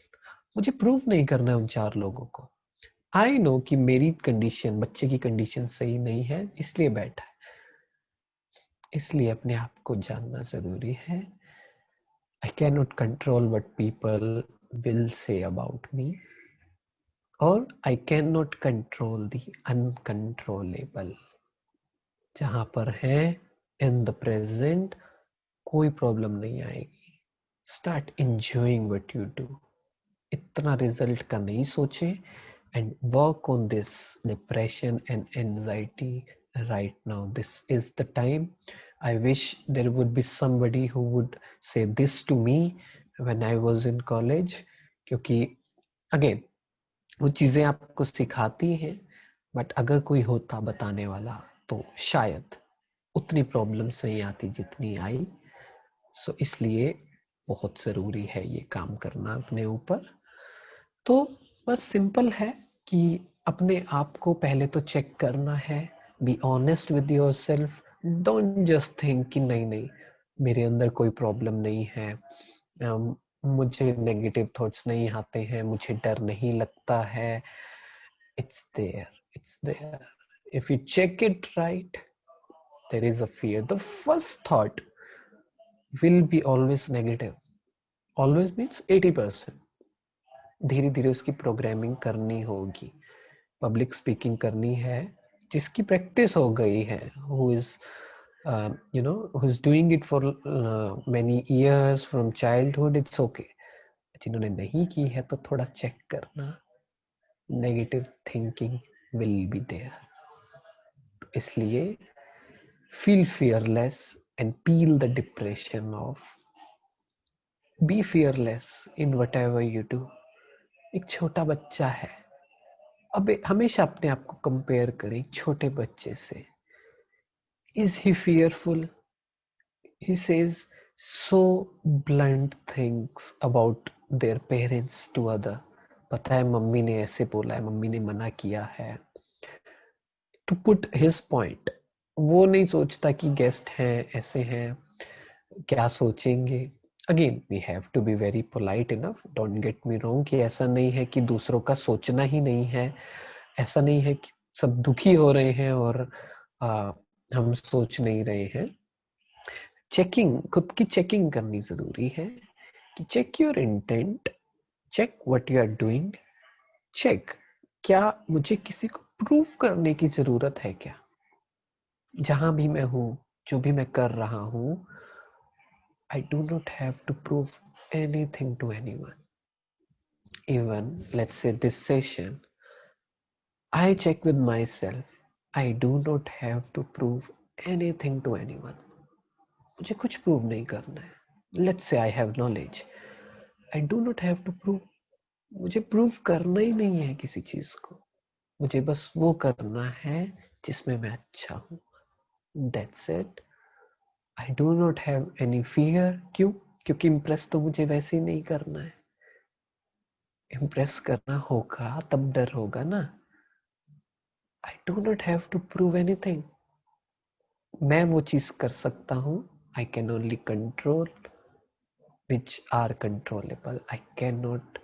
मुझे प्रूव नहीं करना है उन 4 लोगों को। आई नो कि मेरी कंडीशन, बच्चे की कंडीशन सही नहीं है, इसलिए बैठा है। इसलिए अपने आप को जानना जरूरी है। I can not control what people will say about me, और I can not control the uncontrollable. जहां पर है इन द प्रेजेंट, कोई प्रॉब्लम नहीं आएगी। Start enjoying what you do. इतना रिजल्ट का नहीं सोचे, and work on this depression and anxiety right now. This is the time. I wish there would be somebody who would say this to me when I was in college, क्योंकि again वो चीजें आपको सिखाती हैं, but अगर कोई होता बताने वाला तो शायद उतनी प्रॉब्लम्स नहीं आती जितनी आई। सो इसलिए बहुत जरूरी है ये काम करना अपने ऊपर। तो बस सिंपल है कि अपने आप को पहले तो चेक करना है। Be honest with your self. Don't just think कि नहीं नहीं मेरे अंदर कोई प्रॉब्लम नहीं है, मुझे नेगेटिव थॉट्स नहीं आते हैं, मुझे डर नहीं लगता है। It's there, it's there. If you check it right, there is a fear. The first thought will be always negative. Always means 80%। धीरे धीरे उसकी प्रोग्रामिंग करनी होगी। पब्लिक स्पीकिंग करनी है, जिसकी प्रैक्टिस हो गई है, who is who is doing it for many years from childhood, it's okay। जिन्होंने नहीं की है तो थोड़ा चेक करना, negative thinking will be there. इसलिए feel fearless and peel the depression off. Be fearless in whatever you do. एक छोटा बच्चा है, अब हमेशा अपने आप को कंपेयर करें छोटे बच्चे से। Is he fearful? He says so blunt things about their parents to other। पता है मम्मी ने ऐसे बोला है, मम्मी ने मना किया है। टू पुट हिज पॉइंट, वो नहीं सोचता कि गेस्ट हैं, ऐसे हैं, क्या सोचेंगे। Again we have to be very polite enough, don't get me wrong, कि ऐसा नहीं है कि दूसरों का सोचना ही नहीं है, ऐसा नहीं है कि सब दुखी हो रहे हैं और हम सोच नहीं रहे हैं। चेकिंग, खुद की चेकिंग करनी जरूरी है कि check your intent, check what you are doing, check क्या मुझे किसी को प्रूव करने की जरूरत है क्या। जहां भी मैं हूं, जो भी मैं कर रहा हूं, I do not have to prove anything to anyone. Even let's say this session, I check with my self, I do not have to prove anything to anyone. मुझे कुछ प्रूव नहीं करना है। Let's say I have knowledge, I do not have to prove. मुझे prove करना ही नहीं है किसी चीज को, मुझे बस वो करना है जिसमें मैं अच्छा हूं। That's it. I do not have any fear. क्यों? क्योंकि इम्प्रेस तो मुझे वैसे ही नहीं करना है। इम्प्रेस करना होगा तब डर होगा ना। I do not have to prove anything. मैं वो चीज कर सकता हूं, I can only control which are controllable। I cannot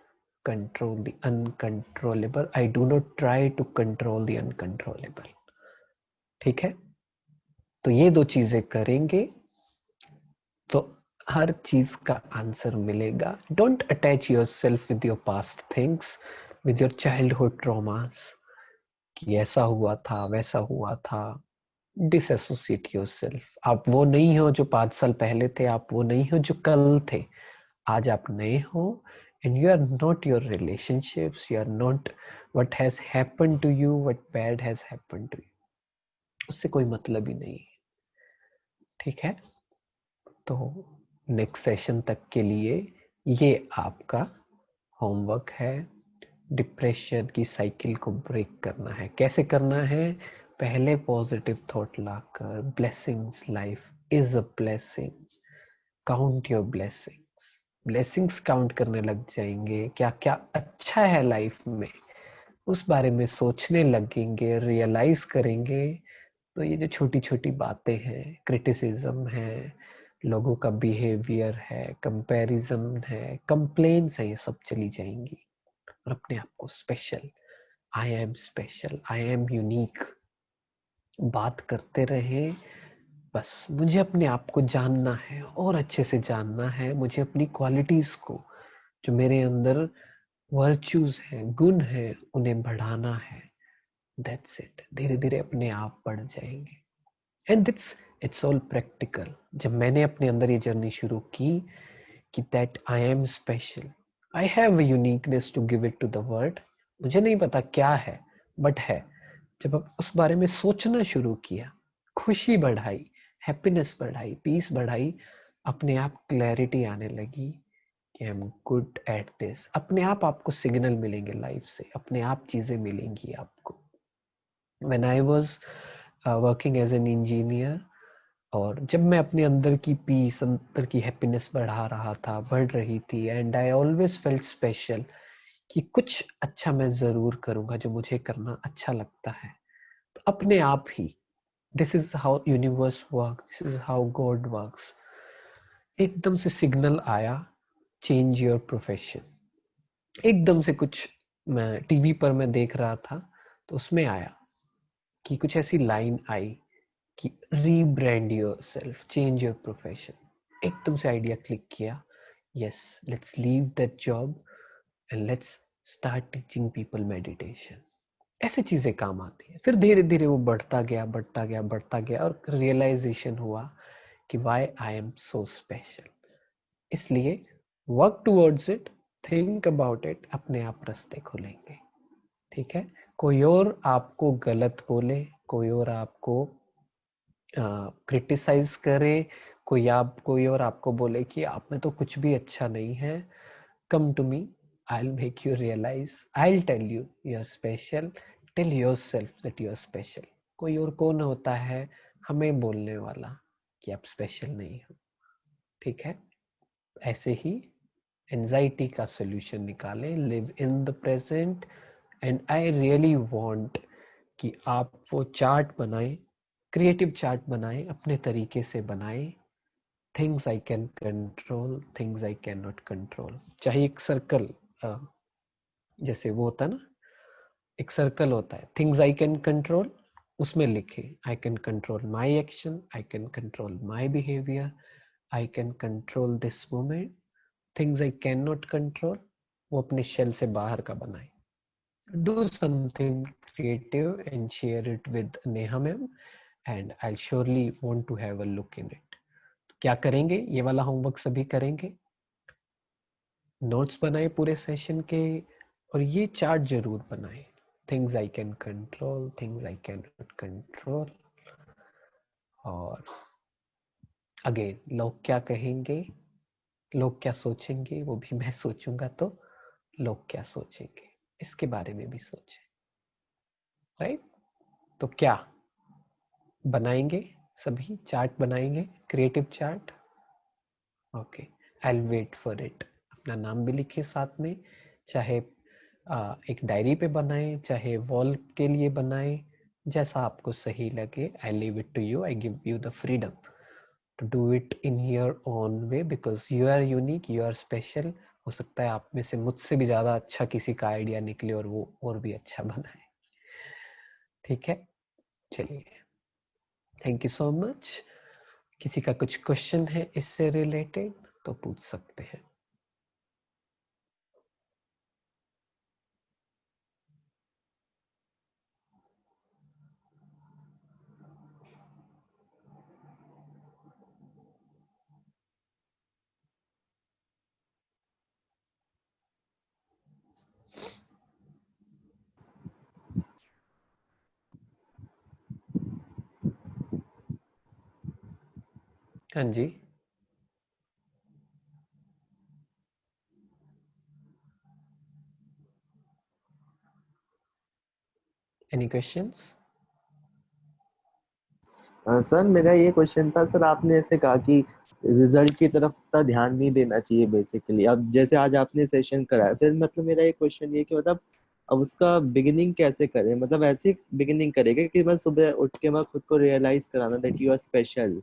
control the uncontrollable। I do not try to control the uncontrollable। ठीक है, तो ये दो चीजें करेंगे तो हर चीज का आंसर मिलेगा। Don't attach your self with your past things, with your childhood traumas, कि ऐसा हुआ था वैसा हुआ था। Dissociate your self. आप वो नहीं हो जो 5 साल पहले थे, आप वो नहीं हो जो कल थे। आज आप नए हो, and you are not your relationships, you are not what has happened to you, what bad has happened to you। उससे कोई मतलब ही नहीं है। ठीक है, तो नेक्स्ट सेशन तक के लिए ये आपका होमवर्क है। डिप्रेशन की साइकिल को ब्रेक करना है। कैसे करना है? पहले positive thought locker, blessings, life is a blessing, count your blessings. Blessings count करने लग जाएंगे, क्या क्या अच्छा है लाइफ में उस बारे में सोचने लगेंगे, रियलाइज करेंगे। तो ये जो छोटी छोटी बातें हैं, क्रिटिसिज्म है, लोगों का बिहेवियर है, कंपैरिजन है, कंप्लेन्स है, ये सब चली जाएंगी और अपने आप को special, I am special, I am unique बात करते रहे। बस मुझे अपने आप को जानना है और अच्छे से जानना है। मुझे अपनी क्वालिटीज को, जो मेरे अंदर वर्च्यूज हैं, गुण हैं, उन्हें बढ़ाना है। That's it. धीरे धीरे अपने आप बढ़ जाएंगे। And that's it's all practical. जब मैंने अपने अंदर ये जर्नी शुरू की कि that I am special, I have a uniqueness to give it to the world, मुझे नहीं पता क्या है बट है। जब अब उस बारे में सोचना शुरू किया, खुशी बढ़ाई, हैप्पीनेस बढ़ाई, पीस बढ़ाई, अपने आप क्लैरिटी आने लगी कि I am good at this. अपने आप आपको सिग्नल मिलेंगे लाइफ से, अपने आप चीजें मिलेंगी आपको। When I was working as an engineer, और जब मैं अपने अंदर की पीस, अंदर की हैप्पीनेस बढ़ा रहा था, बढ़ रही थी, and I always felt special कि कुछ अच्छा मैं जरूर करूंगा जो मुझे करना अच्छा लगता है, तो अपने आप ही, this is how universe work, this is how god works, एकदम से सिग्नल आया, चेंज योर प्रोफेशन। एकदम से कुछ, मैं टीवी पर मैं देख रहा था तो उसमें आया कि कुछ ऐसी लाइन आई कि rebrand your self, change your profession. एकदम से आइडिया क्लिक किया, yes, let's leave that job and let's start teaching people meditation. ऐसे चीजें काम आती है। फिर धीरे धीरे वो बढ़ता गया, बढ़ता गया, बढ़ता गया, और रियलाइजेशन हुआ कि why I am so special. इसलिए work towards it, think about it, अपने आप रास्ते खुलेंगे। ठीक है? कोई और आपको गलत बोले, कोई और आपको क्रिटिसाइज करे, कोई और आपको बोले कि आप में तो कुछ भी अच्छा नहीं है, come to me, I'll make you realize, I'll tell you you're special, tell yourself that you're special। कोई और कौन होता है हमें बोलने वाला कि आप स्पेशल नहीं हो। ठीक है? ऐसे ही एंजाइटी का सॉल्यूशन निकालें, live in the present, and I really want कि आप वो चार्ट बनाएं, क्रिएटिव चार्ट बनाएं, अपने तरीके से बनाएं। Things I can control, things I can not control. चाहे एक सर्कल, जैसे वो होता है ना, एक सर्कल होता है, थिंग्स आई कैन कंट्रोल, उसमें लिखे I can control my action, I can control my behaviour, I can control this moment. Things I can not control, वो अपने शेल से बाहर का बनाए। Do something creative and share it with Neha ma'am, and I surely want to have a look in it. क्या करेंगे? ये वाला होमवर्क सभी करेंगे, नोट्स बनाए पूरे सेशन के, और ये चार्ट जरूर बनाए, things I can control, things I can not control. और अगेन, लोग क्या कहेंगे, लोग क्या सोचेंगे, वो भी मैं सोचूंगा, तो लोग क्या सोचेंगे इसके बारे में भी सोचें। राइट? तो क्या बनाएंगे? सभी चार्ट बनाएंगे, creative chart. Okay, I will wait for it. अपना नाम भी लिखिए साथ में, चाहे एक डायरी पे बनाएं, चाहे वॉल के लिए बनाएं, जैसा आपको सही लगे। I leave it to you, I give you the freedom to do it in your own way, because you are unique, you are special. हो सकता है आप में से मुझसे भी ज्यादा अच्छा किसी का आइडिया निकले और वो और भी अच्छा बनाए। ठीक है? चलिए, थैंक यू सो मच। किसी का कुछ क्वेश्चन है इससे रिलेटेड तो पूछ सकते हैं। हाँ जी, एनी क्वेश्चंस? सर मेरा ये क्वेश्चन था सर, आपने ऐसे कहा कि रिजल्ट की तरफ इतना ध्यान नहीं देना चाहिए बेसिकली। अब जैसे आज आपने सेशन कराया, फिर मतलब मेरा ये क्वेश्चन ये कि मतलब अब उसका बिगिनिंग कैसे करें? मतलब ऐसे बिगिनिंग करेंगे कि बस सुबह उठ के मैं खुद को रियलाइज कराना दैट यू आर स्पेशल।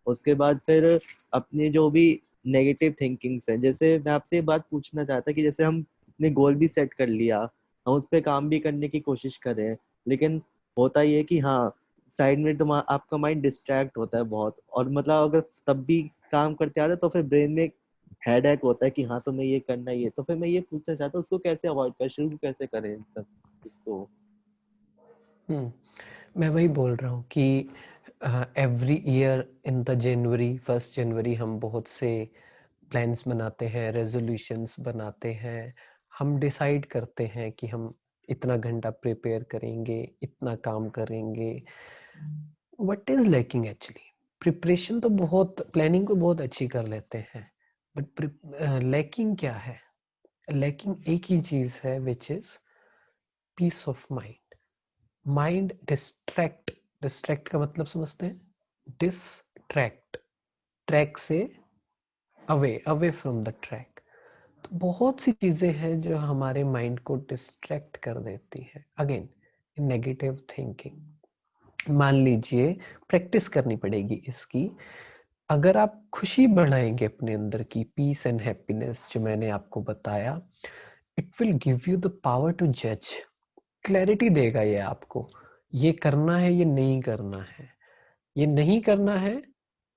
उसके बाद फिर अपनी जो भी नेगेटिव थिंकिंग्स है, जैसे मैं आपसे ये बात पूछना चाहता कि जैसे हम अपने गोल भी सेट कर लिया, हम उस पर काम भी करने की कोशिश कर रहे हैं, लेकिन होता ही है कि हाँ साइड में आपका माइंड डिस्ट्रैक्ट होता है बहुत, और मतलब अगर तब भी काम करते आ रहे तो फिर ब्रेन में हेड होता है कि हाँ तुम्हें ये करना ही है। तो फिर मैं ये पूछना चाहता हूँ उसको कैसे अवॉइड करें, शुरू कैसे करें इन सब इसको? मैं वही बोल रहा हूँ कि every year in the January 1 जनवरी हम बहुत से प्लान्स बनाते हैं, रेजोल्यूशंस बनाते हैं, हम डिसाइड करते हैं कि हम इतना घंटा प्रिपेयर करेंगे, इतना काम करेंगे। What is lacking actually? Preparation तो बहुत, प्लानिंग तो बहुत अच्छी कर लेते हैं, बट लैकिंग क्या है? लैकिंग एक ही चीज है, which is peace of mind. Mind distract, distract का मतलब समझते हैं? डिस्ट्रैक्ट, ट्रैक से away, away from the track. तो बहुत सी चीजें हैं जो हमारे माइंड को डिस्ट्रैक्ट कर देती है। Again, negative thinking. मान लीजिए, प्रैक्टिस करनी पड़ेगी इसकी। अगर आप खुशी बढ़ाएंगे अपने अंदर की, पीस एंड हैप्पीनेस जो मैंने आपको बताया, it will give you the power to जज। क्लैरिटी देगा ये आपको, ये करना है, ये नहीं करना है। ये नहीं करना है,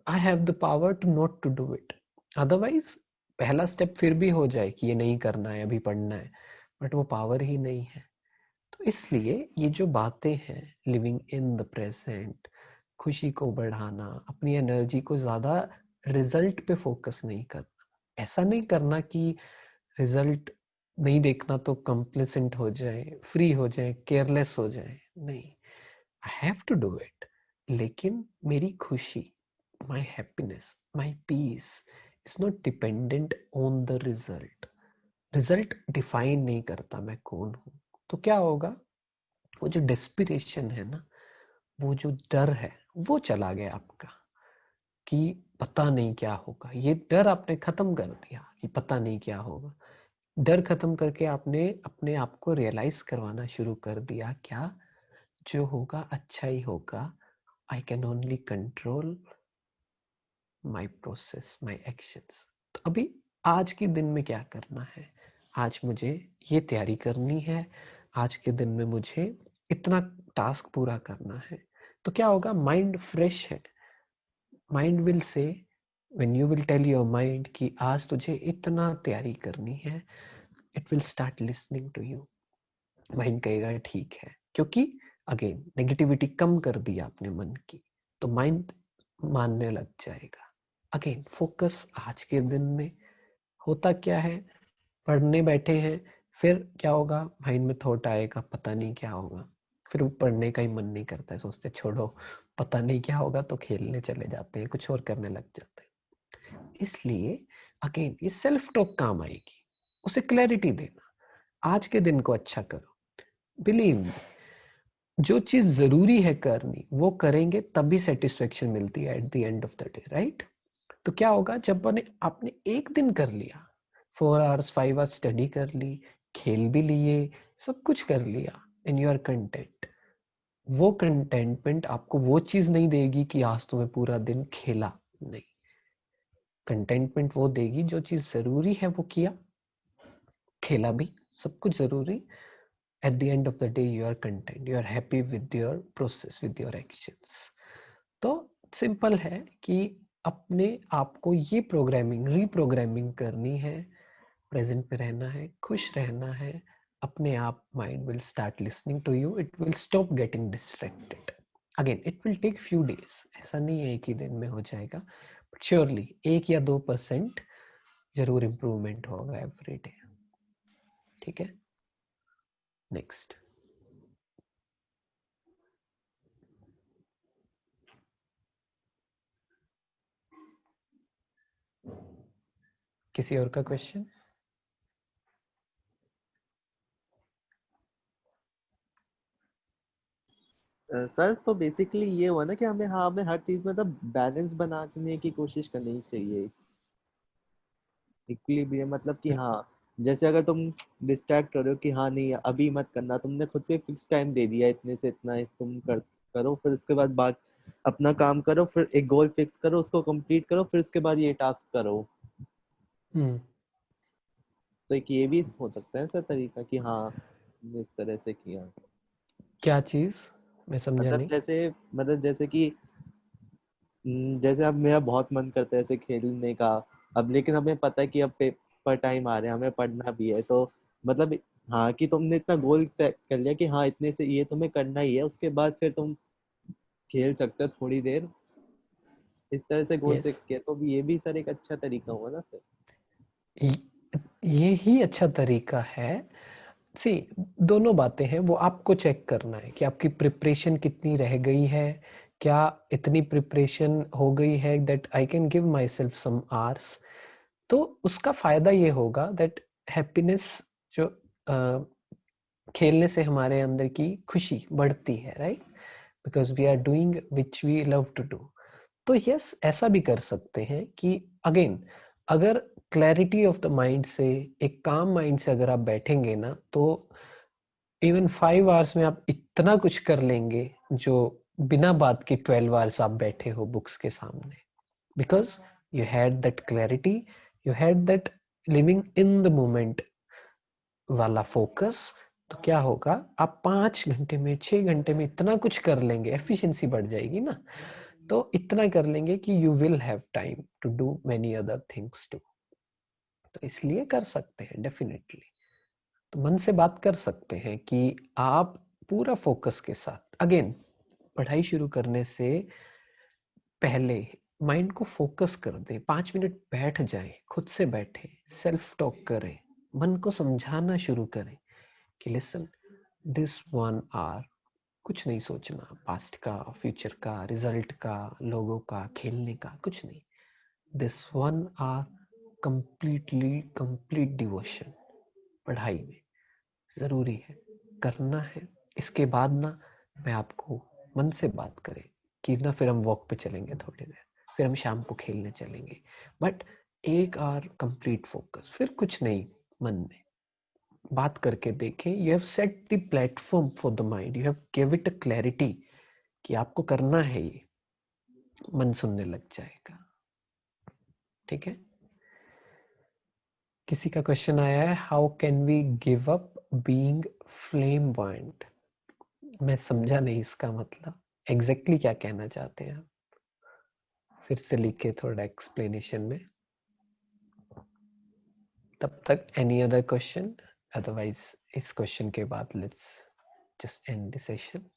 I have the power to not to do it. Otherwise पहला स्टेप फिर भी हो जाए कि ये नहीं करना है, अभी पढ़ना है, बट वो पावर ही नहीं है। तो इसलिए ये जो बातें हैं, लिविंग इन द प्रेजेंट, खुशी को बढ़ाना, अपनी एनर्जी को ज्यादा रिजल्ट पे फोकस नहीं करना। ऐसा नहीं करना कि रिजल्ट नहीं देखना तो कंप्लेसेंट हो जाए, फ्री हो जाए, केयरलेस हो जाए। नहीं, I have to do it. लेकिन मेरी खुशी, my happiness, my peace is not dependent on the result. Result define नहीं करता मैं कौन हूं। तो क्या होगा? वो जो डेस्पिरेशन है ना, वो जो डर है, वो चला गया आपका कि पता नहीं क्या होगा। ये डर आपने खत्म कर दिया कि पता नहीं क्या होगा। डर खत्म करके आपने अपने आप को रियलाइज करवाना शुरू कर दिया, क्या जो होगा अच्छा ही होगा। I can only control my process, my actions. तो अभी आज के दिन में क्या करना है? आज मुझे ये तैयारी करनी है, आज के दिन में मुझे इतना टास्क पूरा करना है। तो क्या होगा? माइंड फ्रेश है। Mind will say, when you will tell your mind कि आज तुझे इतना तैयारी करनी है, it will start listening to you. Mind कहेगा ठीक है, क्योंकि अगेन नेगेटिविटी कम कर दी आपने मन की, तो माइंड मानने लग जाएगा। अगेन फोकस आज के दिन में। होता क्या है? पढ़ने बैठे हैं, फिर क्या होगा? माइंड में थॉट आएगा, पता नहीं क्या होगा। फिर वो पढ़ने का ही मन नहीं करता है, सोचते छोड़ो पता नहीं क्या होगा, तो खेलने चले जाते हैं, कुछ और करने लग जाते हैं। इसलिए अगेन ये सेल्फ टॉक काम आएगी, उसे क्लैरिटी देना। आज के दिन को अच्छा करो। बिलीव मी, जो चीज जरूरी है करनी, वो करेंगे तभी सेटिस्फेक्शन मिलती है at the end of the day, right? तो क्या होगा जब आपने एक दिन कर लिया, 4 आवर्स 5 आवर्स स्टडी कर ली, खेल भी लिए, सब कुछ कर लिया, एंड यू आर कंटेंट। वो कंटेंटमेंट आपको वो चीज नहीं देगी कि आज तुम्हें पूरा दिन खेला, नहीं। कंटेंटमेंट वो देगी जो चीज जरूरी है वो किया, खेला भी, सब कुछ जरूरी। at the end of the day you are content, you are happy with your process, with your actions। तो सिंपल है कि अपने आप को ये प्रोग्रामिंग, रीप्रोग्रामिंग करनी है। प्रेजेंट में रहना है, खुश रहना है। अपने आप mind will start listening to you, it will stop getting distracted. Again it will take few days, ऐसा नहीं है एक ही दिन में हो जाएगा, बट श्योरली 1 या 2% जरूर इम्प्रूवमेंट होगा एवरी डे। ठीक है, नेक्स्ट। किसी और का क्वेश्चन? सर तो बेसिकली ये हुआ ना कि हमें हर चीज में मतलब बैलेंस बनाने की कोशिश करनी चाहिए, इक्विलिब्रियम। मतलब कि हाँ, जैसे अगर तुम डिस्ट्रैक्ट कर रहे हो कि हाँ नहीं अभी मत करना, तुमने खुद को एक फिक्स टाइम दे दिया, इतने से इतना तुम करो, फिर उसके बाद अपना काम करो, फिर एक गोल फिक्स करो, उसको कंप्लीट करो, फिर उसके बाद ये टास्क करो। हम्म। तो एक ये भी हो सकता है सर तरीका कि हाँ इस तरह से किया। क्या चीज? मैं समझा मतलब नहीं। जैसे कि जैसे अब मेरा बहुत मन करता है ऐसे खेलने का, अब लेकिन हमें पता है कि अब पेपर टाइम आ रहे हैं, हमें पढ़ना भी है, तो मतलब हाँ कि तुमने इतना गोल तय कर लिया कि हाँ इतने से ये तुम्हें करना ही है, उसके बाद फिर तुम खेल सकते हो थोड़ी देर, इस तरह से घोल यस, सकते हैं, तो भी ये भी सर एक अच्छा तरीका हुआ ना फिर। ये ही अच्छा तरीका है। सी, दोनों बातें हैं, वो आपको चेक करना है कि आपकी प्रिपरेशन कितनी रह गई है। क्या इतनी प्रिपरेशन हो गई है that I can give myself some hours. तो उसका फायदा ये होगा दैट हैप्पीनेस जो खेलने से हमारे अंदर की खुशी बढ़ती है, right, because we are doing which we love to do. तो यस, ऐसा भी कर सकते हैं कि अगेन, अगर क्लैरिटी ऑफ द माइंड से, एक काम माइंड से अगर आप बैठेंगे ना, तो इवन 5 आवर्स में आप इतना कुछ कर लेंगे जो बिना बात के 12 आवर्स आप बैठे हो बुक्स के सामने, because you had that clarity, you had that living in the moment वाला फोकस। तो क्या होगा, आप 5 घंटे में, 6 घंटे में इतना कुछ कर लेंगे, एफिशिएंसी बढ़ जाएगी ना। तो इतना कर लेंगे कि you will have time to do many other things too. तो इसलिए कर सकते हैं डेफिनेटली। तो मन से बात कर सकते हैं कि आप पूरा फोकस के साथ, अगेन, पढ़ाई शुरू करने से पहले माइंड को फोकस कर दें, 5 मिनट बैठ जाएं, खुद से बैठे, सेल्फ टॉक करें, मन को समझाना शुरू करें कि लिसन, दिस 1 आवर कुछ नहीं सोचना, पास्ट का, फ्यूचर का, रिजल्ट का, लोगों का, खेलने का, कुछ नहीं। This 1 hour completely, complete devotion पढ़ाई में जरूरी है, करना है। इसके बाद ना मैं आपको मन से बात करें कि ना फिर हम वॉक पे चलेंगे थोड़ी देर, फिर हम शाम को खेलने चलेंगे, बट 1 आवर कंप्लीट फोकस, फिर कुछ नहीं, मन में बात करके देखें। You have set the platform for the mind, you have give it a clarity कि आपको करना है ये, मन सुनने लग जाएगा। ठीक है। किसी का क्वेश्चन आया है, how can we give up being flame point. मैं समझा नहीं इसका मतलब, एग्जैक्टली क्या कहना चाहते हैं आप, फिर से लिखे थोड़ा एक्सप्लेनेशन में। तब तक एनी अदर क्वेश्चन, अदरवाइज इस क्वेश्चन के बाद let's just end the session.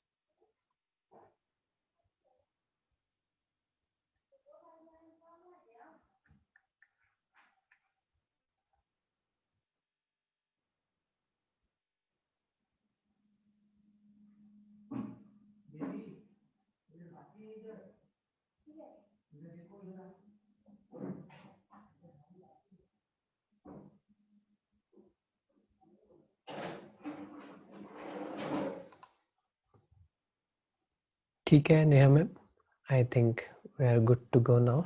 ठीक है Neha ma'am, I think we are good to go now.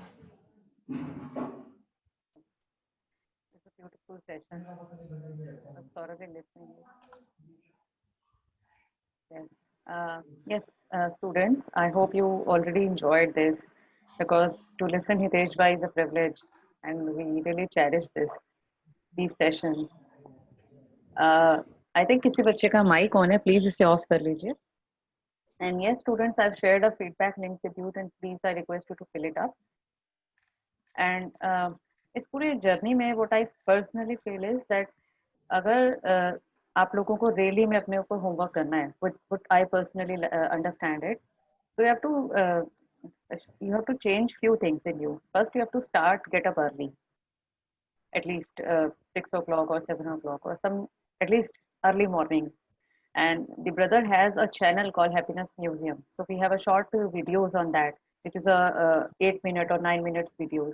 It's a beautiful session. Was thoroughly listening. Yes. Yes, students, I hope you already enjoyed this because to listen Hitesh Bhai is a privilege and we really cherish these sessions. I think किसी बच्चे का mic on है, please इसे off कर लीजिए. And yes, students, I've shared a feedback link with you, then please I request you to fill it up. And इस पूरी journey में what I personally feel is that अगर आप लोगों को रियली में अपने ऊपर होमवर्क करना है, what I personally understand it, so you have to change few things in you. First, you have to get up early, at least 6 o'clock or 7 o'clock or some at least early morning. And the brother has a channel called Happiness Museum. So we have a short videos on that, which is a 8 minute or 9 minutes videos.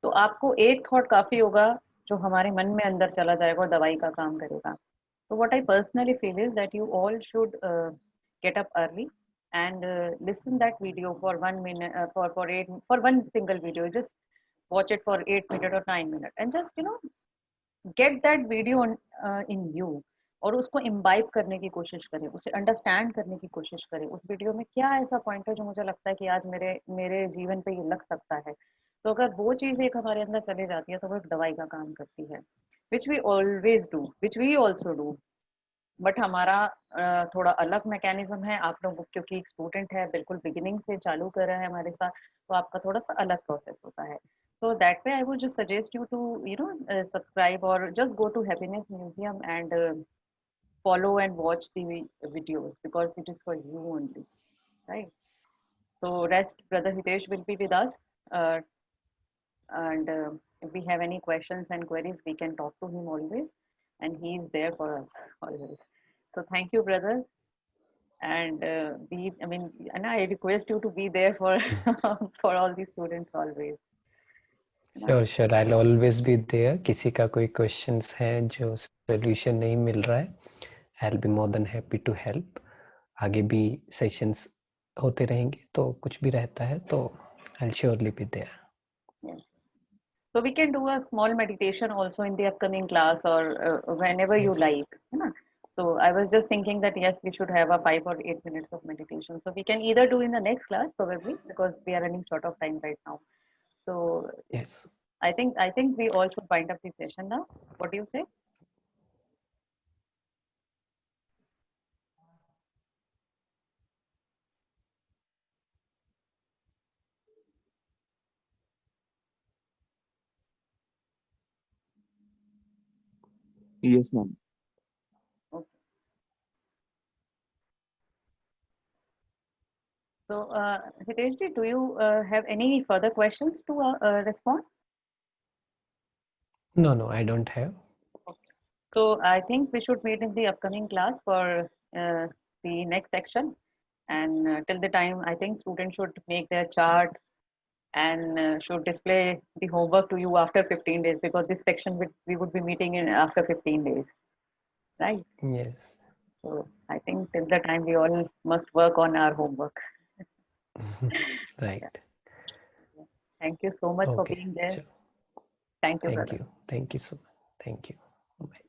तो आपको एक thought काफी होगा जो हमारे मन में अंदर चला जाएगा और दवाई का काम करेगा. So what I personally feel is that you all should get up early and listen that video for 1 minute for one single video. Just watch it for 8 minutes or 9 minutes and just get that video in you और उसको imbibe करने की कोशिश करें, उसे understand करने की कोशिश करें. उस वीडियो में क्या ऐसा पॉइंट है जो मुझे लगता है कि आज मेरे मेरे जीवन पे ये लग सकता है. तो अगर वो चीज़ एक हमारे अंदर चली जाती है तो वो एक दवाई का काम करती है, which we always do, which we also do. But हमारा थोड़ा अलग मैकेनिज्म है. आप लोग क्योंकि एक स्टूडेंट है, बिल्कुल बिगिनिंग से चालू कर रहा है हमारे साथ, तो आपका थोड़ा सा अलग प्रोसेस होता है. So that way, I would just suggest you to, subscribe or just go to Happiness Museum and follow and watch the videos because it is for you only, right? So rest, Brother Hitesh will be with us. Uh, and if we have any questions and queries, we can talk to him always. And he is there for us always. So thank you, brother. And and I request you to be there for for all the students always. Sure, I'll always be there. किसी का कोई questions है जो solution नहीं मिल रहा है, I'll be more than happy to help. आगे भी sessions होते रहेंगे, तो कुछ भी रहता है तो I'll surely be there. Yes. So we can do a small meditation also in the upcoming class or whenever you Yes. like. You know? So I was just thinking that yes, we should have a 5 or 8 minutes of meditation. So we can either do in the next class probably because we are running short of time right now. So Yes. I think we all should wind up the session now. What do you say? Yes, ma'am. Okay. So Hiteshji, do you have any further questions to respond? No, I don't have. So I think we should meet in the upcoming class for the next section. And till the time, I think students should make their chart and should display the homework to you after 15 days because this section we would be meeting in after 15 days, right? Yes. So I think till the time we all must work on our homework. Right. Yeah. Thank you so much for Okay. being there. Sure. Thank you, Thank brother. you. Thank you so much. Thank you. Bye.